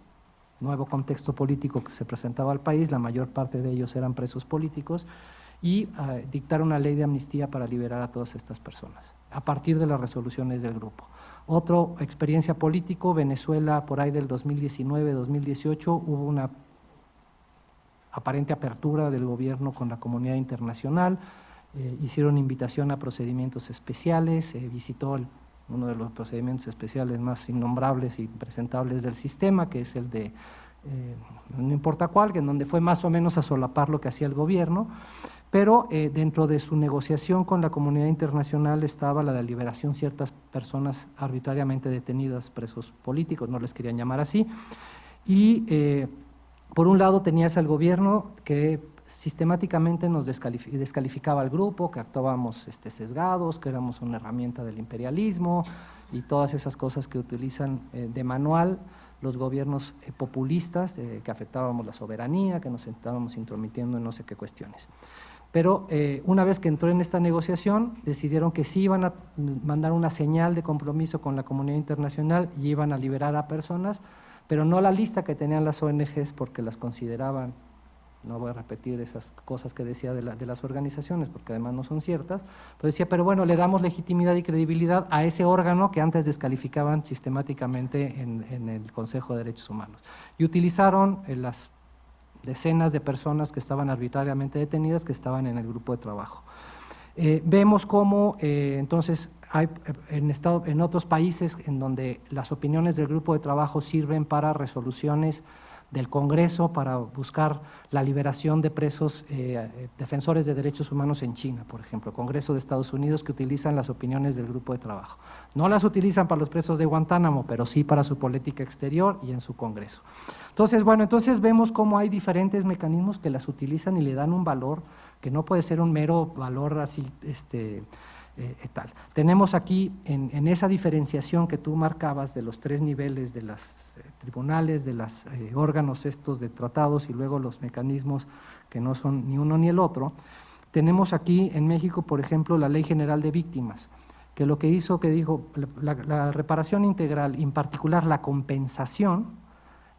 nuevo contexto político que se presentaba al país. La mayor parte de ellos eran presos políticos, y dictar una ley de amnistía para liberar a todas estas personas, a partir de las resoluciones del grupo. Otra experiencia político, Venezuela, por ahí del 2019-2018, hubo una aparente apertura del gobierno con la comunidad internacional, hicieron invitación a procedimientos especiales, visitó uno de los procedimientos especiales más innombrables y presentables del sistema, que es el de, no importa cuál, que en donde fue más o menos a solapar lo que hacía el gobierno, pero dentro de su negociación con la comunidad internacional estaba la de liberación de ciertas personas arbitrariamente detenidas, presos políticos, no les querían llamar así, y por un lado tenías al gobierno que sistemáticamente nos descalificaba al grupo, que actuábamos sesgados, que éramos una herramienta del imperialismo y todas esas cosas que utilizan de manual los gobiernos populistas, que afectábamos la soberanía, que nos estábamos intrometiendo en no sé qué cuestiones. Pero una vez que entró en esta negociación, decidieron que sí iban a mandar una señal de compromiso con la comunidad internacional y iban a liberar a personas, pero no la lista que tenían las ONGs, porque las consideraban, no voy a repetir esas cosas que decía de las organizaciones, porque además no son ciertas, pero decía, pero bueno, le damos legitimidad y credibilidad a ese órgano que antes descalificaban sistemáticamente en el Consejo de Derechos Humanos. Y utilizaron las decenas de personas que estaban arbitrariamente detenidas, que estaban en el grupo de trabajo. Vemos cómo entonces hay en otros países en donde las opiniones del grupo de trabajo sirven para resoluciones del Congreso para buscar la liberación de presos defensores de derechos humanos en China, por ejemplo, Congreso de Estados Unidos, que utilizan las opiniones del grupo de trabajo. No las utilizan para los presos de Guantánamo, pero sí para su política exterior y en su Congreso. Entonces, bueno, entonces vemos cómo hay diferentes mecanismos que las utilizan y le dan un valor que no puede ser un mero valor así, tal. Tenemos aquí, en esa diferenciación que tú marcabas de los 3 niveles de los tribunales, de los órganos estos de tratados y luego los mecanismos que no son ni uno ni el otro, tenemos aquí en México, por ejemplo, la Ley General de Víctimas, que lo que hizo, que dijo, la reparación integral, en particular la compensación,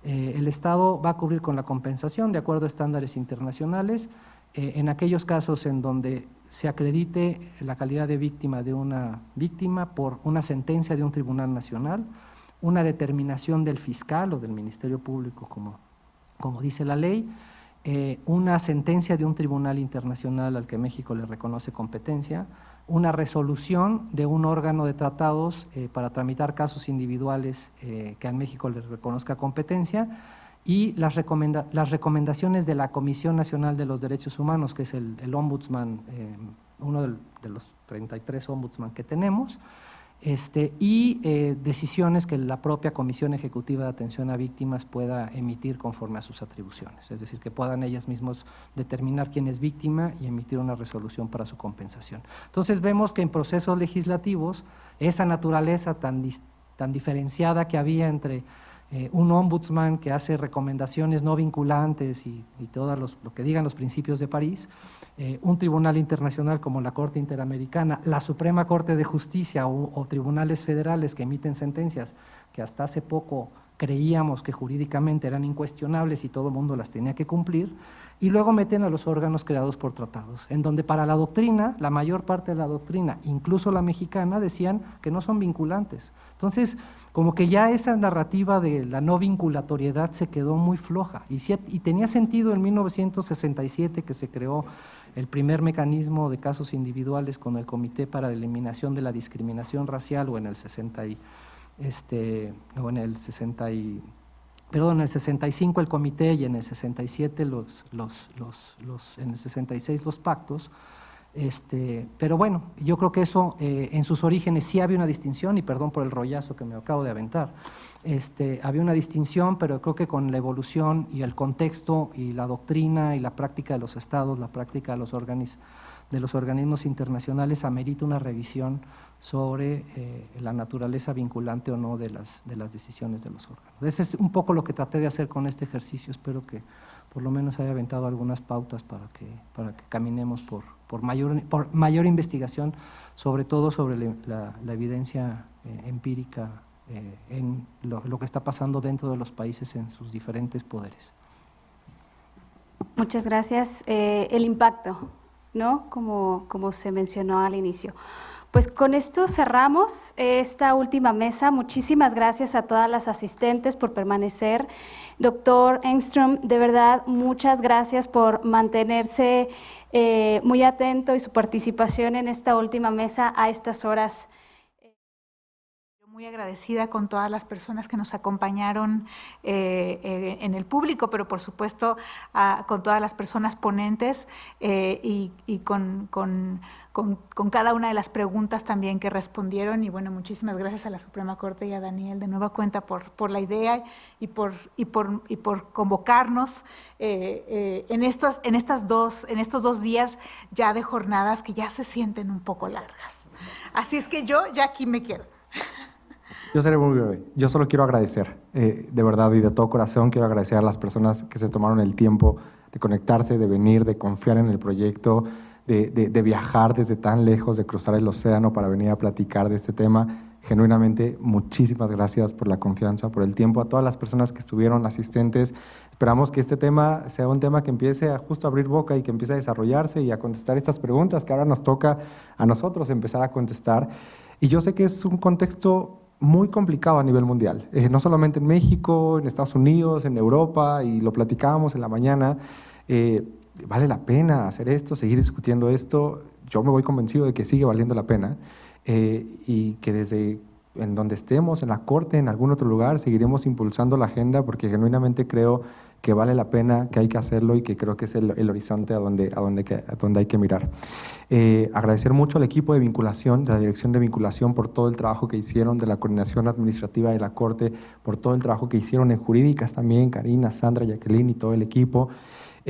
el Estado va a cubrir con la compensación de acuerdo a estándares internacionales, en aquellos casos en donde se acredite la calidad de víctima de una víctima por una sentencia de un tribunal nacional, una determinación del fiscal o del Ministerio Público, como dice la ley, una sentencia de un tribunal internacional al que México le reconoce competencia, una resolución de un órgano de tratados para tramitar casos individuales que a México le reconozca competencia, y las recomendaciones de la Comisión Nacional de los Derechos Humanos, que es el ombudsman, uno de los 33 ombudsman que tenemos, y decisiones que la propia Comisión Ejecutiva de Atención a Víctimas pueda emitir conforme a sus atribuciones, es decir, que puedan ellas mismas determinar quién es víctima y emitir una resolución para su compensación. Entonces vemos que en procesos legislativos esa naturaleza tan diferenciada que había entre un ombudsman que hace recomendaciones no vinculantes y todo lo que digan los principios de París, un tribunal internacional como la Corte Interamericana, la Suprema Corte de Justicia o tribunales federales que emiten sentencias que hasta hace poco creíamos que jurídicamente eran incuestionables y todo el mundo las tenía que cumplir, y luego meten a los órganos creados por tratados, en donde para la doctrina, la mayor parte de la doctrina, incluso la mexicana, decían que no son vinculantes. Entonces, como que ya esa narrativa de la no vinculatoriedad se quedó muy floja, y tenía sentido en 1967 que se creó el primer mecanismo de casos individuales con el Comité para la Eliminación de la Discriminación Racial, o en el 65 el comité y en el 67 en el 66 los pactos, pero bueno, yo creo que eso en sus orígenes sí había una distinción, y perdón por el rollazo que me acabo de aventar, había una distinción, pero creo que con la evolución y el contexto y la doctrina y la práctica de los estados, la práctica de los organismos internacionales amerita una revisión sobre la naturaleza vinculante o no de las decisiones de los órganos. Ese es un poco lo que traté de hacer con este ejercicio. Espero que por lo menos haya aventado algunas pautas para que caminemos por mayor investigación, sobre todo sobre la evidencia empírica en lo que está pasando dentro de los países en sus diferentes poderes. Muchas gracias. El impacto, ¿no? Como se mencionó al inicio. Pues con esto cerramos esta última mesa. Muchísimas gracias a todas las asistentes por permanecer. Doctor Engström, de verdad, muchas gracias por mantenerse muy atento y su participación en esta última mesa a estas horas. Muy agradecida con todas las personas que nos acompañaron en el público, pero por supuesto con todas las personas ponentes y con cada una de las preguntas también que respondieron. Y bueno, muchísimas gracias a la Suprema Corte y a Daniel de nueva cuenta por la idea y por convocarnos en estos 2 días ya de jornadas que ya se sienten un poco largas. Así es que yo ya aquí me quedo. Yo seré muy breve. Yo solo quiero agradecer, de verdad y de todo corazón, quiero agradecer a las personas que se tomaron el tiempo de conectarse, de venir, de confiar en el proyecto, de viajar desde tan lejos, de cruzar el océano para venir a platicar de este tema. Genuinamente, muchísimas gracias por la confianza, por el tiempo, a todas las personas que estuvieron asistentes. Esperamos que este tema sea un tema que empiece a justo abrir boca y que empiece a desarrollarse y a contestar estas preguntas que ahora nos toca a nosotros empezar a contestar. Y yo sé que es un contexto muy complicado a nivel mundial, no solamente en México, en Estados Unidos, en Europa, y lo platicábamos en la mañana. Vale la pena hacer esto, seguir discutiendo esto. Yo me voy convencido de que sigue valiendo la pena y que desde en donde estemos, en la Corte, en algún otro lugar, seguiremos impulsando la agenda porque genuinamente creo que vale la pena, que hay que hacerlo y que creo que es el horizonte a donde hay que mirar. Agradecer mucho al equipo de vinculación, de la Dirección de Vinculación, por todo el trabajo que hicieron, de la coordinación administrativa de la Corte, por todo el trabajo que hicieron en jurídicas también, Karina, Sandra, Jacqueline y todo el equipo.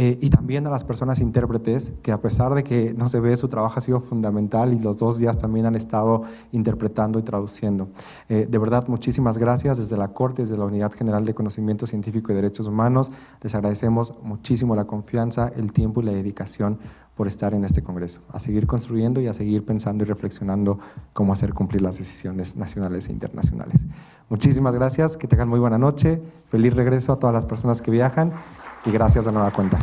Y también a las personas intérpretes, que a pesar de que no se ve, su trabajo ha sido fundamental y los 2 días también han estado interpretando y traduciendo. De verdad, muchísimas gracias desde la Corte, desde la Unidad General de Conocimiento Científico y Derechos Humanos. Les agradecemos muchísimo la confianza, el tiempo y la dedicación por estar en este Congreso. A seguir construyendo y a seguir pensando y reflexionando cómo hacer cumplir las decisiones nacionales e internacionales. Muchísimas gracias, que tengan muy buena noche, feliz regreso a todas las personas que viajan y gracias de nueva cuenta.